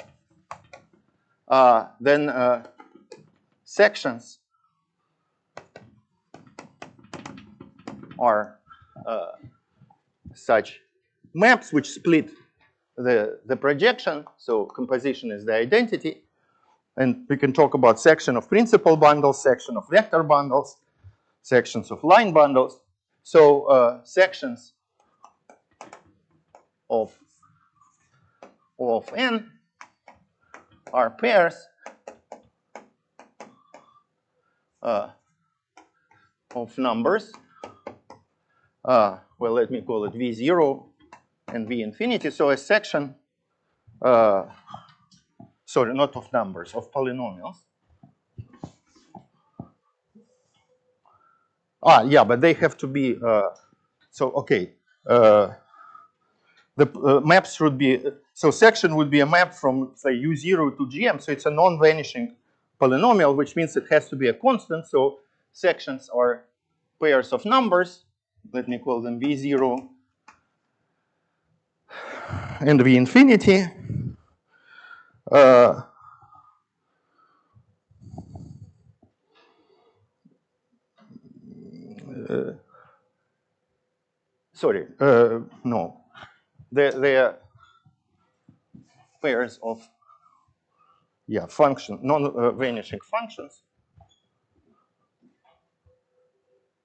then sections are such maps which split the projection. So composition is the identity. And we can talk about section of principal bundles, section of vector bundles, sections of line bundles. So sections of O of n are pairs of numbers. Well, let me call it V0 and V infinity. So a section, sorry, not of numbers, of polynomials. Yeah, but they have to be, so, okay. The maps should be, so section would be a map from, say, U0 to GM. So it's a non-vanishing polynomial, which means it has to be a constant. So sections are pairs of numbers. Let me call them V0 and V infinity. Sorry, no. They are pairs of, yeah, function, non-vanishing functions.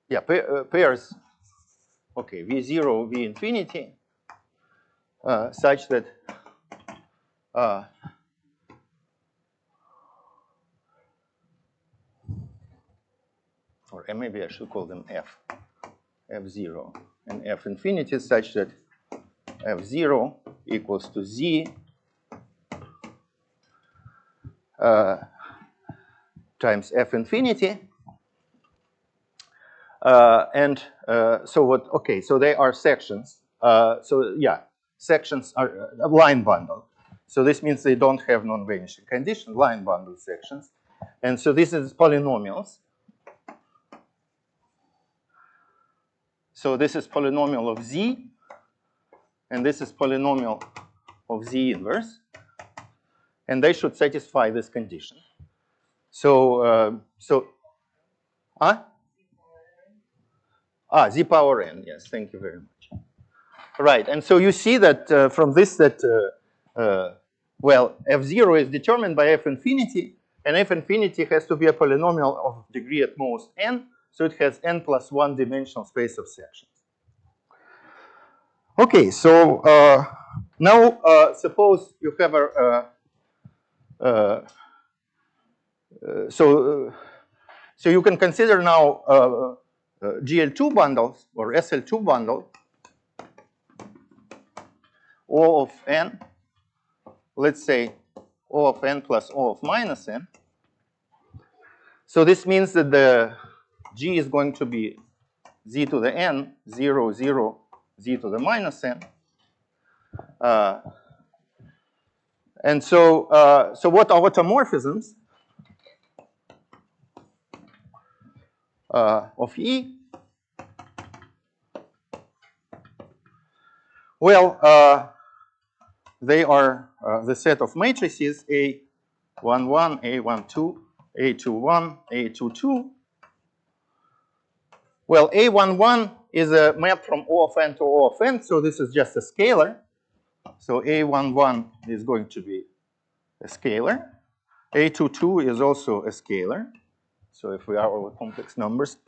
Yeah, pairs, okay, V0, V infinity, such that or maybe I should call them F0 and F infinity, such that F0 equals to Z times F infinity. So what, okay, so they are sections. So yeah, sections are a line bundle. So this means they don't have non-vanishing condition, line bundle sections. And so this is polynomials. So this is polynomial of Z, and this is polynomial of Z inverse. And they should satisfy this condition. So, Z power n, yes, thank you very much. Right, and so you see that from this that, well, F0 is determined by F infinity, And F infinity has to be a polynomial of degree at most n, so it has n plus 1 dimensional space of sections. Okay, so now suppose you have so you can consider now GL2 bundles or SL2 bundle, O of n, let's say O of n plus O of minus n. So this means that the G is going to be z to the n, 0, 0, z to the minus n. And so, so what are automorphisms of E? Well, they are the set of matrices A11, A12, A21, A22. Well, A11 is a map from O of n to O of n, so this is just a scalar. So A11 is going to be a scalar. A22 is also a scalar. So if we are over complex numbers.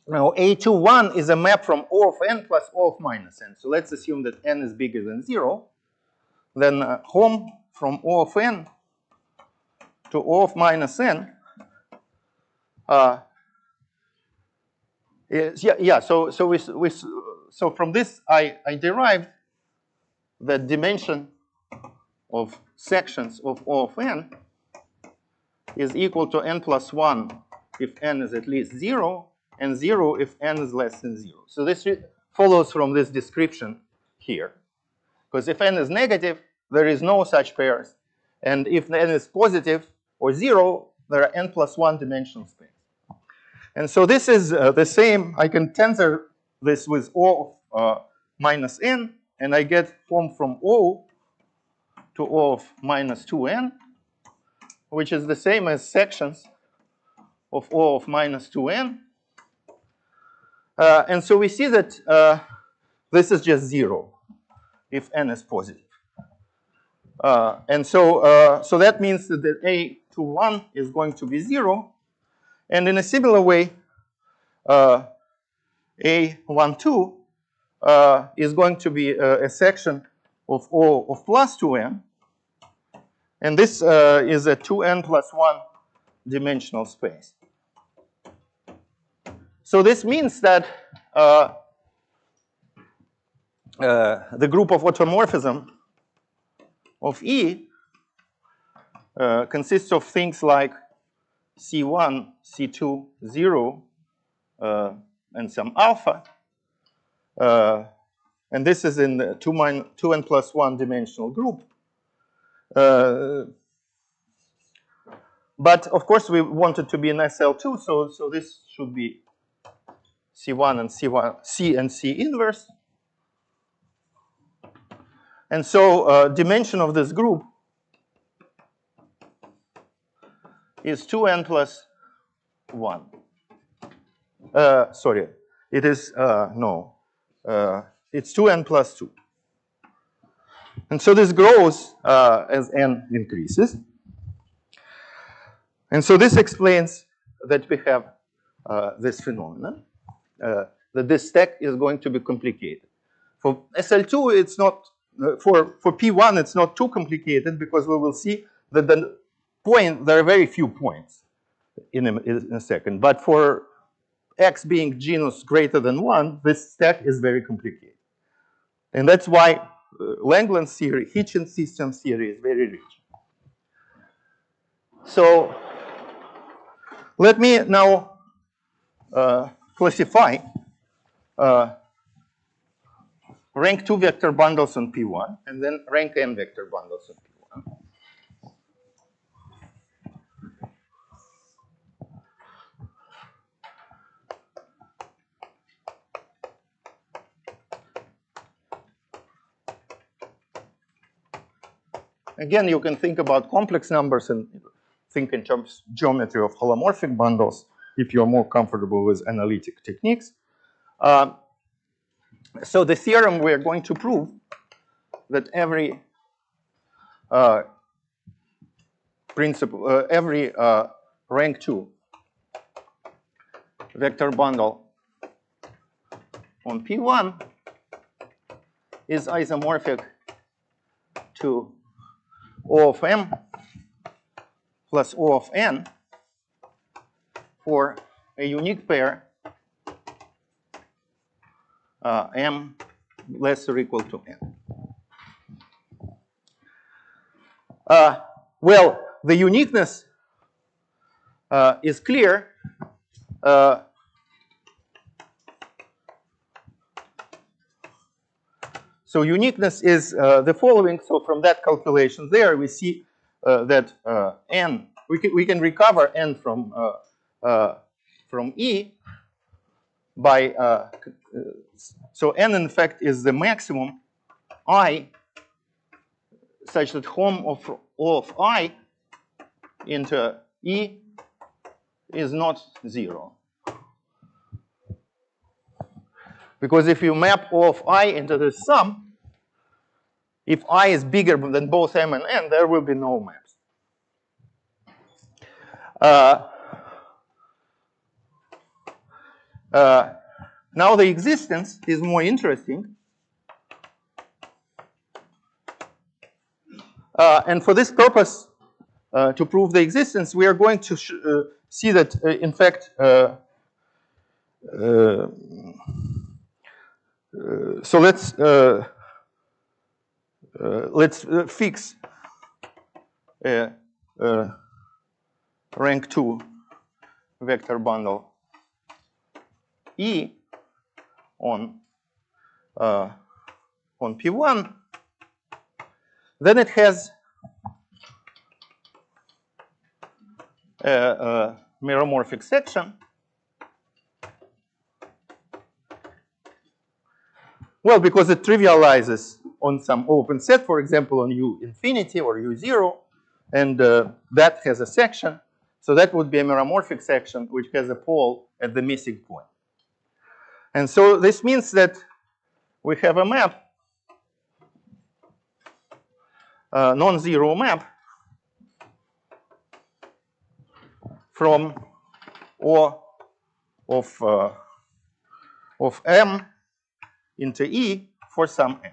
Now, A21 is a map from O of n plus O of minus n. So let's assume that n is bigger than 0. Then home from O of n to O of minus n is, so from this I derived the dimension of sections of O of n is equal to n plus 1 if n is at least 0, and 0 if n is less than 0. So this follows from this description here. Because if n is negative, there is no such pairs. And if n is positive or 0, there are n plus 1 dimensional space. And so this is the same. I can tensor this with O of minus n, and I get form from O to O of minus 2n, which is the same as sections of O of minus 2n. And so we see that this is just 0 if n is positive. And so, so that means that the A21 is going to be 0. And in a similar way, A12 is going to be a section of O of plus 2n. And this is a 2n plus 1 dimensional space. So this means that the group of automorphism of E consists of things like C1, C2, 0, and some alpha. And this is in the 2n plus 1 dimensional group. But of course, we want it to be an SL2, so this should be C1 and C1, C and C inverse. And so dimension of this group is 2n plus 1. Sorry, it is, no, it's 2n plus 2. And so this grows as n increases. And so this explains that we have this phenomenon, that this stack is going to be complicated. For SL2, it's not, for P1, it's not too complicated because we will see that the point, there are very few points in a second. But for X being genus greater than 1, this stack is very complicated. And that's why Langland's theory, Hitchin system theory, is very rich. So let me now classify rank 2 vector bundles on P1 and then rank n vector bundles on P1. Again, you can think about complex numbers and think in terms of geometry of holomorphic bundles if you're more comfortable with analytic techniques. So the theorem we're going to prove that every principal, every rank 2 vector bundle on P1 is isomorphic to O of M plus O of N for a unique pair M less or equal to N. Well, the uniqueness is clear. So uniqueness is the following. So from that calculation there, we see that N, we can recover N from E by, so N in fact is the maximum I such that home of O of I into E is not 0. Because if you map O of I into the sum, if I is bigger than both M and N, there will be no maps. Now the existence is more interesting. And for this purpose, to prove the existence, we are going to see that, in fact, so let's fix rank 2 vector bundle E on P1. Then it has a meromorphic section. Well, because it trivializes on some open set, for example, on U infinity or U0, and that has a section. So that would be a meromorphic section which has a pole at the missing point. And so this means that we have a map, non-zero map from O of M into E for some M.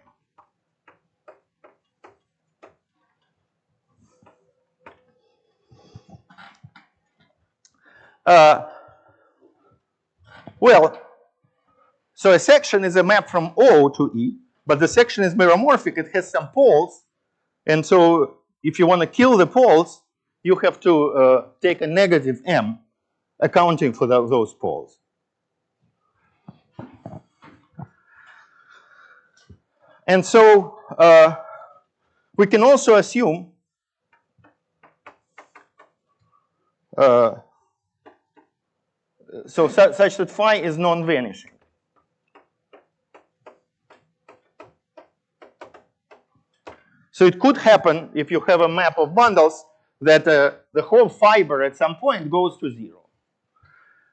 Well, so a section is a map from O to E, but the section is meromorphic. It has some poles. And so if you want to kill the poles, you have to take a negative M, accounting for those poles. And so we can also assume such that phi is non-vanishing. So it could happen if you have a map of bundles that the whole fiber at some point goes to 0.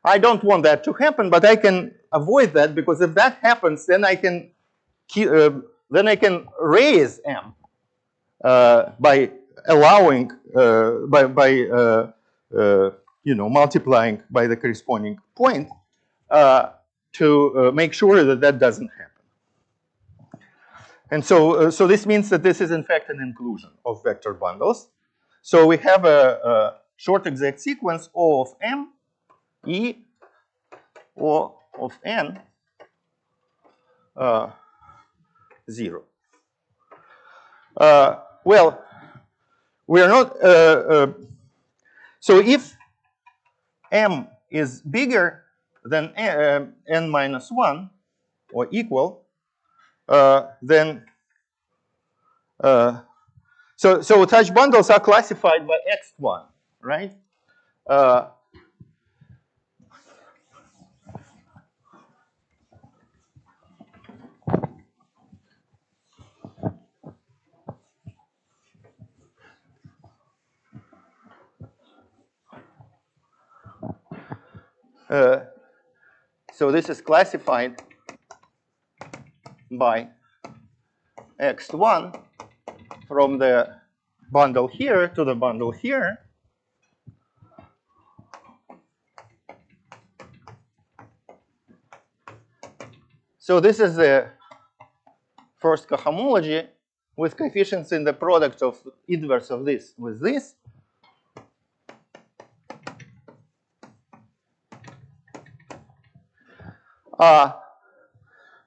I don't want that to happen, but I can avoid that, because if that happens, then I can raise M by allowing multiplying by the corresponding point to make sure that that doesn't happen. And so this means that this is in fact an inclusion of vector bundles. So we have a short exact sequence O of M, E, O of N, 0. Well, we are not. So if M is bigger than N minus 1 or equal, then so such bundles are classified by X1, right? So this is classified by X1 from the bundle here to the bundle here, so this is the first cohomology with coefficients in the product of inverse of this with this.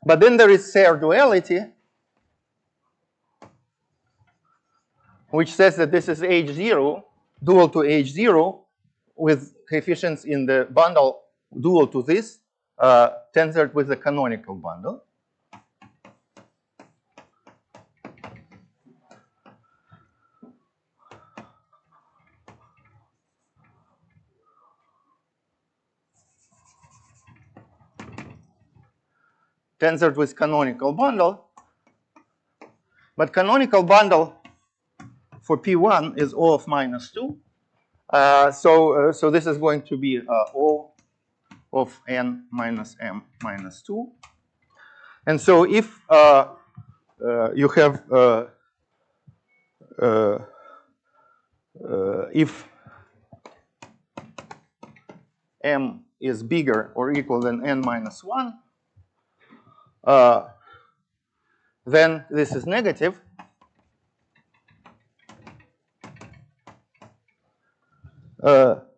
But then there is Serre duality, which says that this is H0, dual to H0, with coefficients in the bundle dual to this, tensored with the canonical bundle. Tensored with canonical bundle. But canonical bundle for P1 is O of -2. So this is going to be O of n minus m minus 2. And so if you have if m is bigger or equal than n minus 1, then this is negative.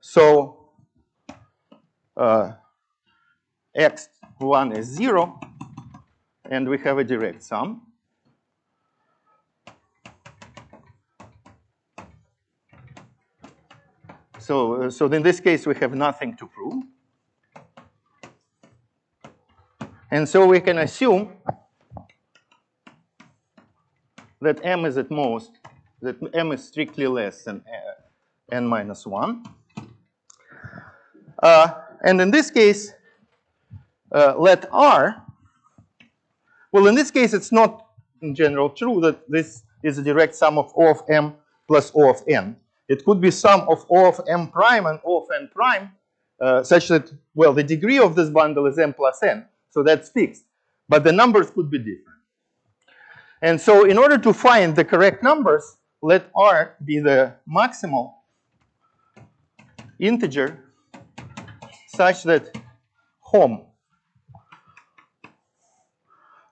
So x1 is 0, and we have a direct sum. So in this case, we have nothing to prove. And so we can assume that m is at most, that m is strictly less than n minus 1. And in this case, let R, well, in this case, it's not in general true that this is a direct sum of O of m plus O of n. It could be sum of O of m prime and O of n prime, such that, well, the degree of this bundle is m plus n, so that's fixed. But the numbers could be different. And so in order to find the correct numbers, let R be the maximal integer such that hom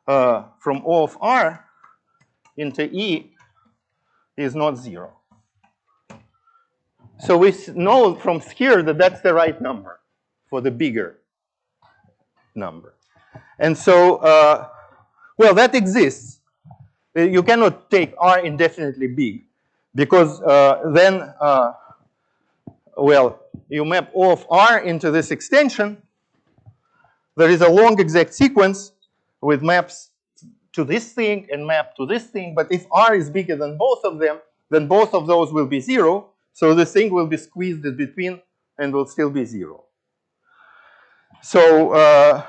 from O of R into E is not 0. So we know from here that that's the right number for the bigger number. And so, well, that exists. You cannot take R indefinitely big, because then, well, you map O of R into this extension. There is a long exact sequence with maps to this thing and map to this thing. But if R is bigger than both of them, then both of those will be 0. So the thing will be squeezed in between and will still be 0. So,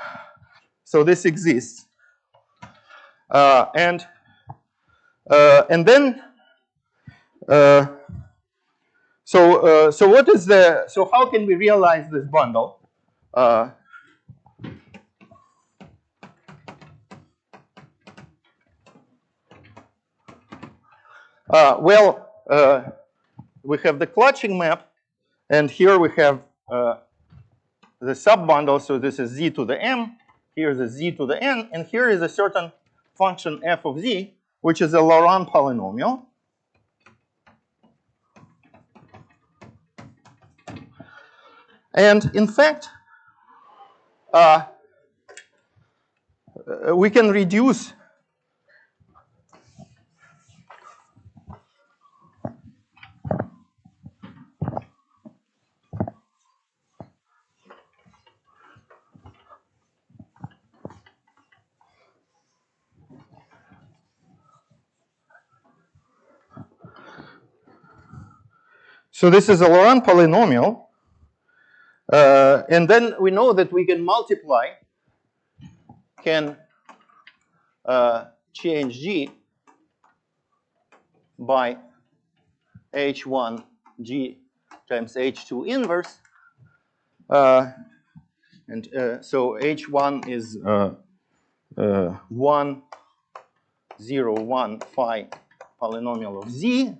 so this exists. And then, so what is the, so how can we realize this bundle? Well, we have the clutching map, and here we have the subbundle. So this is z to the m, here is a z to the n, and here is a certain function f of z, which is a Laurent polynomial. And in fact, we can reduce so this is a Laurent polynomial. And then we know that we can multiply, can change G by H1 G times H2 inverse. And so H1 is 1, 0, 1 phi polynomial of Z.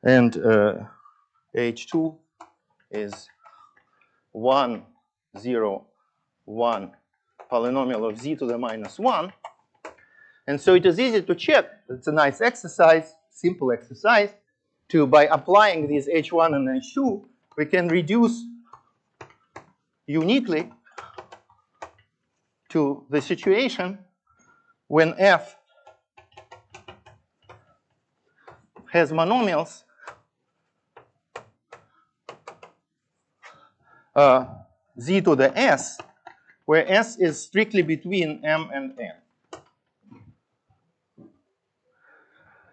And H2 is 1, 0, 1 polynomial of z to the minus 1. And so it is easy to check. It's a nice exercise, simple exercise, by applying these H1 and H2, we can reduce uniquely to the situation when f has monomials z to the s, where s is strictly between m and n.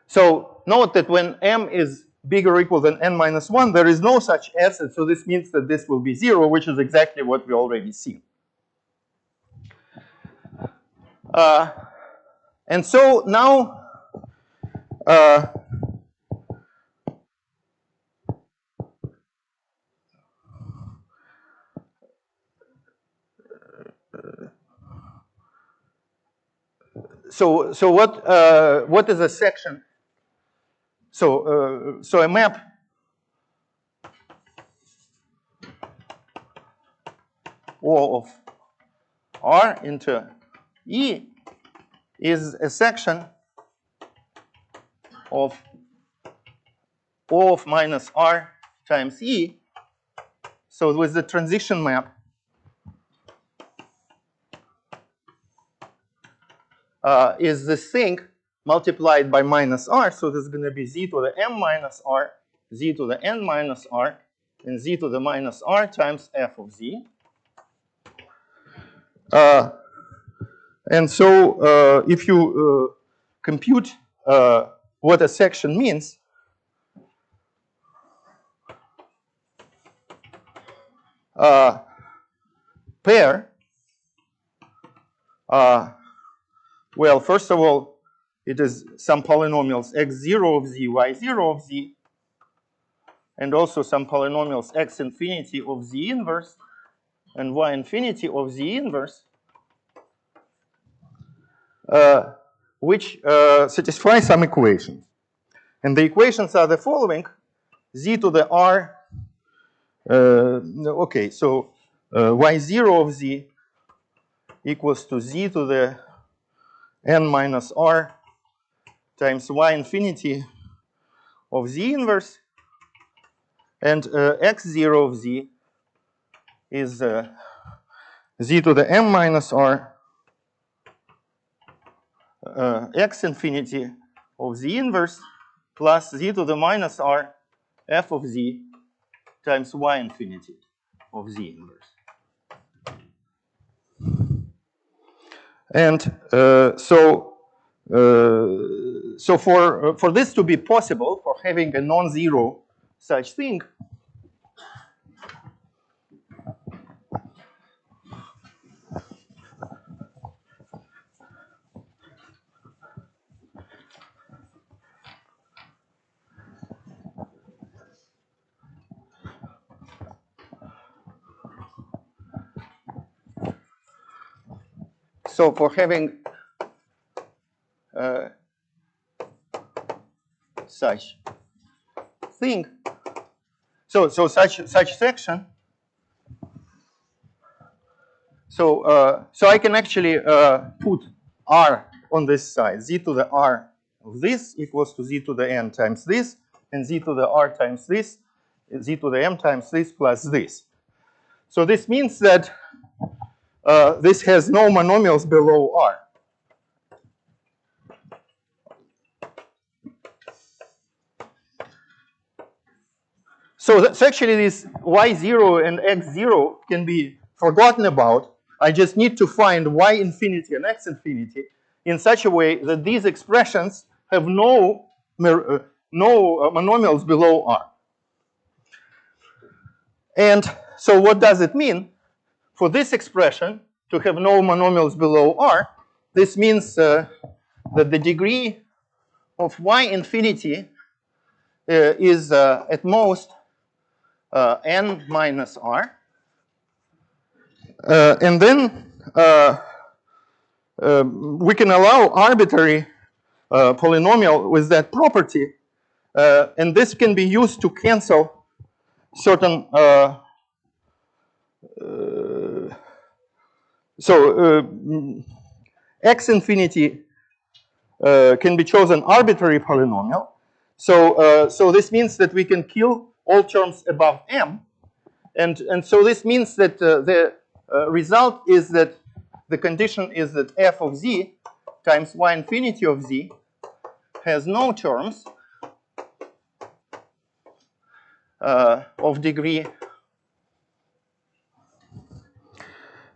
So note that when m is bigger or equal than n minus 1, there is no such s, and so this means that this will be 0, which is exactly what we already see. And so now so what is a section? So a map O of R into E is a section of O of minus R times E. So with the transition map, is this thing multiplied by minus R. So this is going to be z to the m minus R, z to the n minus R, and z to the minus R times f of z. And so if you compute what a section means, pair, well, first of all, it is some polynomials x0 of z, y0 of z, and also some polynomials x infinity of z inverse and y infinity of z inverse, which satisfy some equations. And the equations are the following: z to the r, okay, so y0 of z equals to z to the n minus r times y infinity of z inverse, and x0 of z is z to the m minus r x infinity of z inverse plus z to the minus r f of z times y infinity of z inverse. And so for this to be possible, for having a non-zero such thing, so for having such thing, so such section, so I can actually put r on this side, z to the r of this equals to z to the n times this, and z to the r times this, z to the m times this plus this. So this means that this has no monomials below R. So that's actually this y0 and x0 can be forgotten about. I just need to find y infinity and x infinity in such a way that these expressions have no monomials below R. And so what does it mean? For this expression to have no monomials below R, this means that the degree of y infinity is at most n minus R. And then we can allow arbitrary polynomial with that property And this can be used to cancel certain x infinity can be chosen arbitrary polynomial. So this means that we can kill all terms above m. And so this means that the result is that the condition is that f of z times y infinity of z has no terms of degree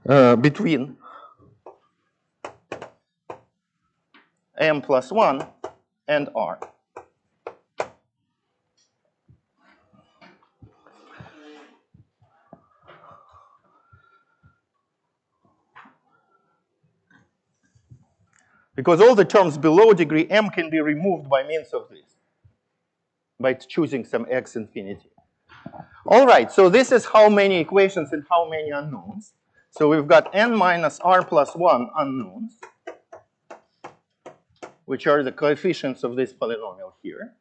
between m plus 1 and r. Because all the terms below degree m can be removed by means of this, by choosing some x infinity. All right, so this is how many equations and how many unknowns. So we've got n minus r plus 1 unknowns, which are the coefficients of this polynomial here.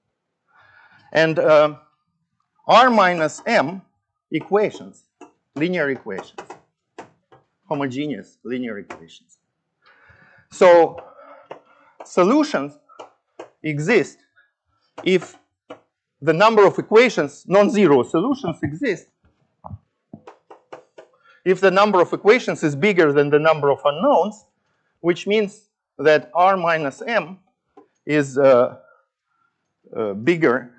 And r minus m equations, linear equations, homogeneous linear equations. So solutions exist if the number of equations, non-zero solutions exist if the number of equations is bigger than the number of unknowns, which means that r minus m is bigger.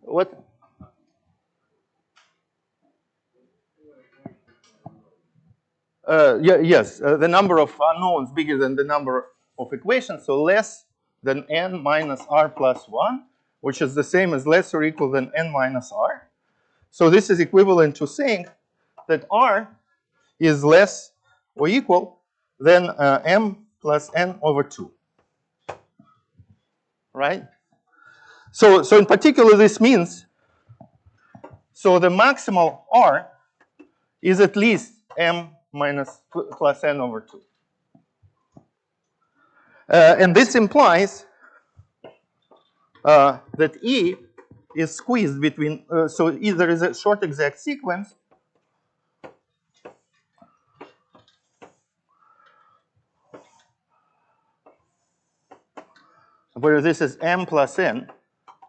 What? Yes, the number of unknowns bigger than the number of equations, so less than n minus r plus 1, which is the same as less or equal than n minus r. So this is equivalent to saying that r is less or equal than m plus n over 2. Right? So in particular, this means, so the maximal r is at least m minus plus n over 2. And this implies that E is squeezed between, so either is a short exact sequence where this is m plus n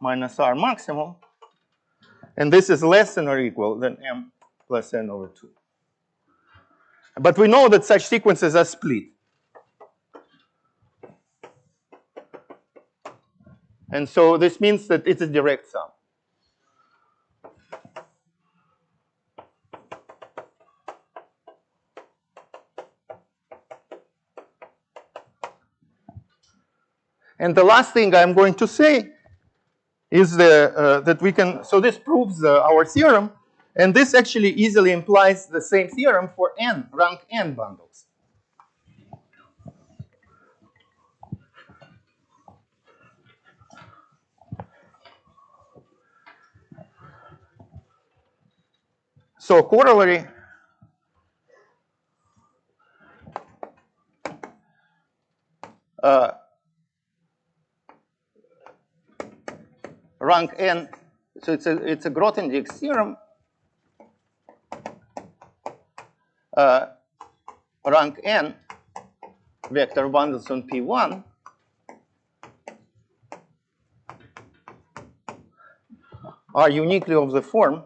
minus r maximal, and this is less than or equal than m plus n over 2. But we know that such sequences are split. And so this means that it's a direct sum. And the last thing I'm going to say is that we can, so this proves our theorem, and this actually easily implies the same theorem for n, rank n bundles. So corollary rank n, so it's a Grothendieck's theorem. Rank n vector bundles on P1 are uniquely of the form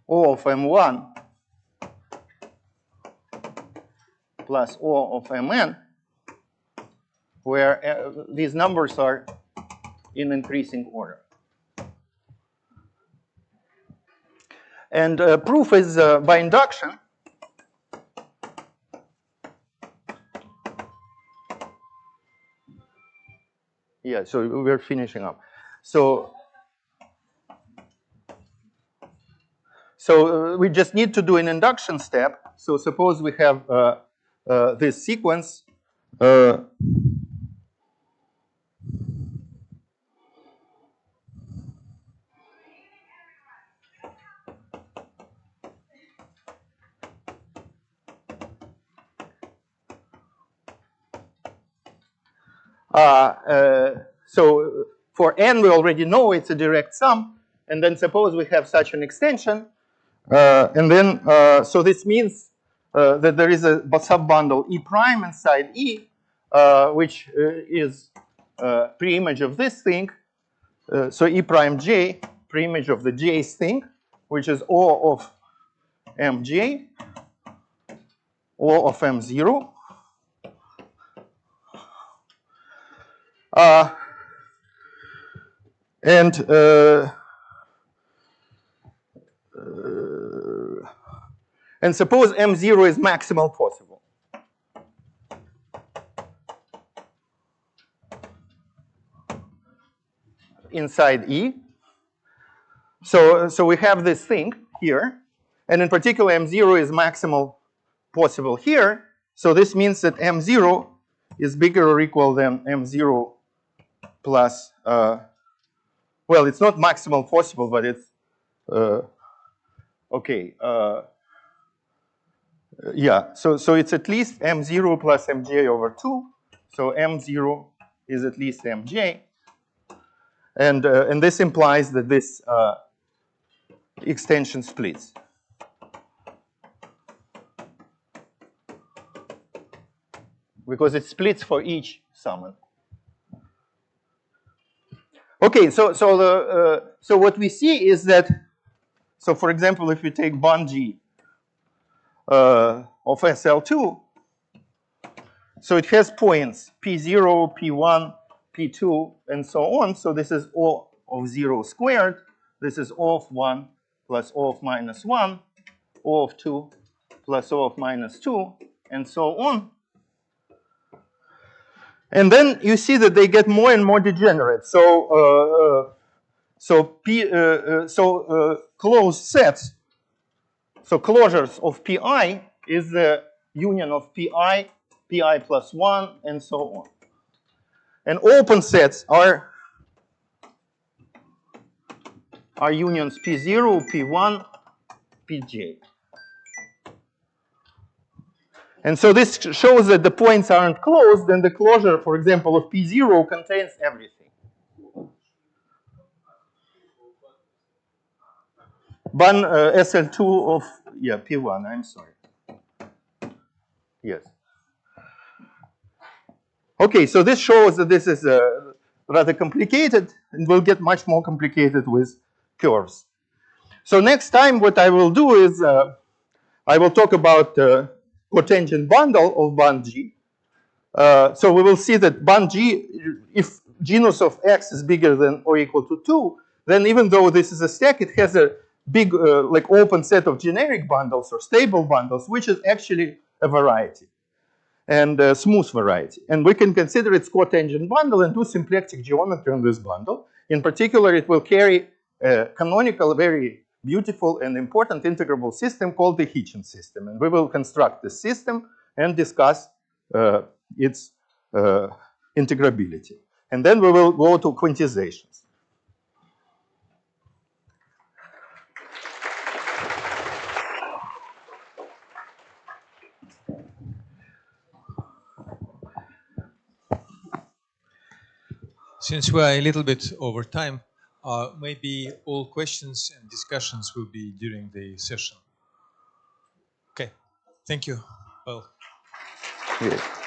O of M1 plus O of Mn, where these numbers are in increasing order. And proof is by induction. Yeah, so we're finishing up. So we just need to do an induction step. So suppose we have this sequence. So for n, we already know it's a direct sum. And then suppose we have such an extension. And then, so this means that there is a subbundle E prime inside E, which is preimage of this thing. So E prime J, preimage of the J's thing, which is O of Mj, O of M0. And suppose M0 is maximal possible. Inside E. So we have this thing here. And in particular, M0 is maximal possible here. So this means that M0 is bigger or equal than M0 plus, well, it's not maximal possible, but it's, okay. Yeah, so it's at least M0 plus Mj over 2. So M0 is at least Mj. And this implies that this extension splits. Because it splits for each summon. Okay, so what we see is that, so for example, if you take bond G of SL2, so it has points P0, P1, P2, and so on. So this is O of 0 squared. This is O of 1 plus O of minus 1, O of 2 plus O of minus 2, and so on. And then you see that they get more and more degenerate. So closed sets, so closures of Pi is the union of Pi, Pi plus 1, and so on. And open sets are unions P0, P1, Pj. And so this shows that the points aren't closed, and the closure, for example, of P0 contains everything. Ban SL2 of, yeah, P1, I'm sorry. Yes. Okay, so this shows that this is rather complicated, and will get much more complicated with curves. So next time what I will do is I will talk about cotangent bundle of band G. So we will see that band G, if genus of X is bigger than or equal to 2, then even though this is a stack, it has a big like open set of generic bundles or stable bundles, which is actually a variety and a smooth variety. And we can consider its cotangent bundle and do symplectic geometry on this bundle. In particular, it will carry a canonical, very beautiful and important integrable system called the Hitchin system. And we will construct this system and discuss its integrability. And then we will go to quantizations. Since we are a little bit over time, maybe all questions and discussions will be during the session. Okay, thank you. Well. Yeah.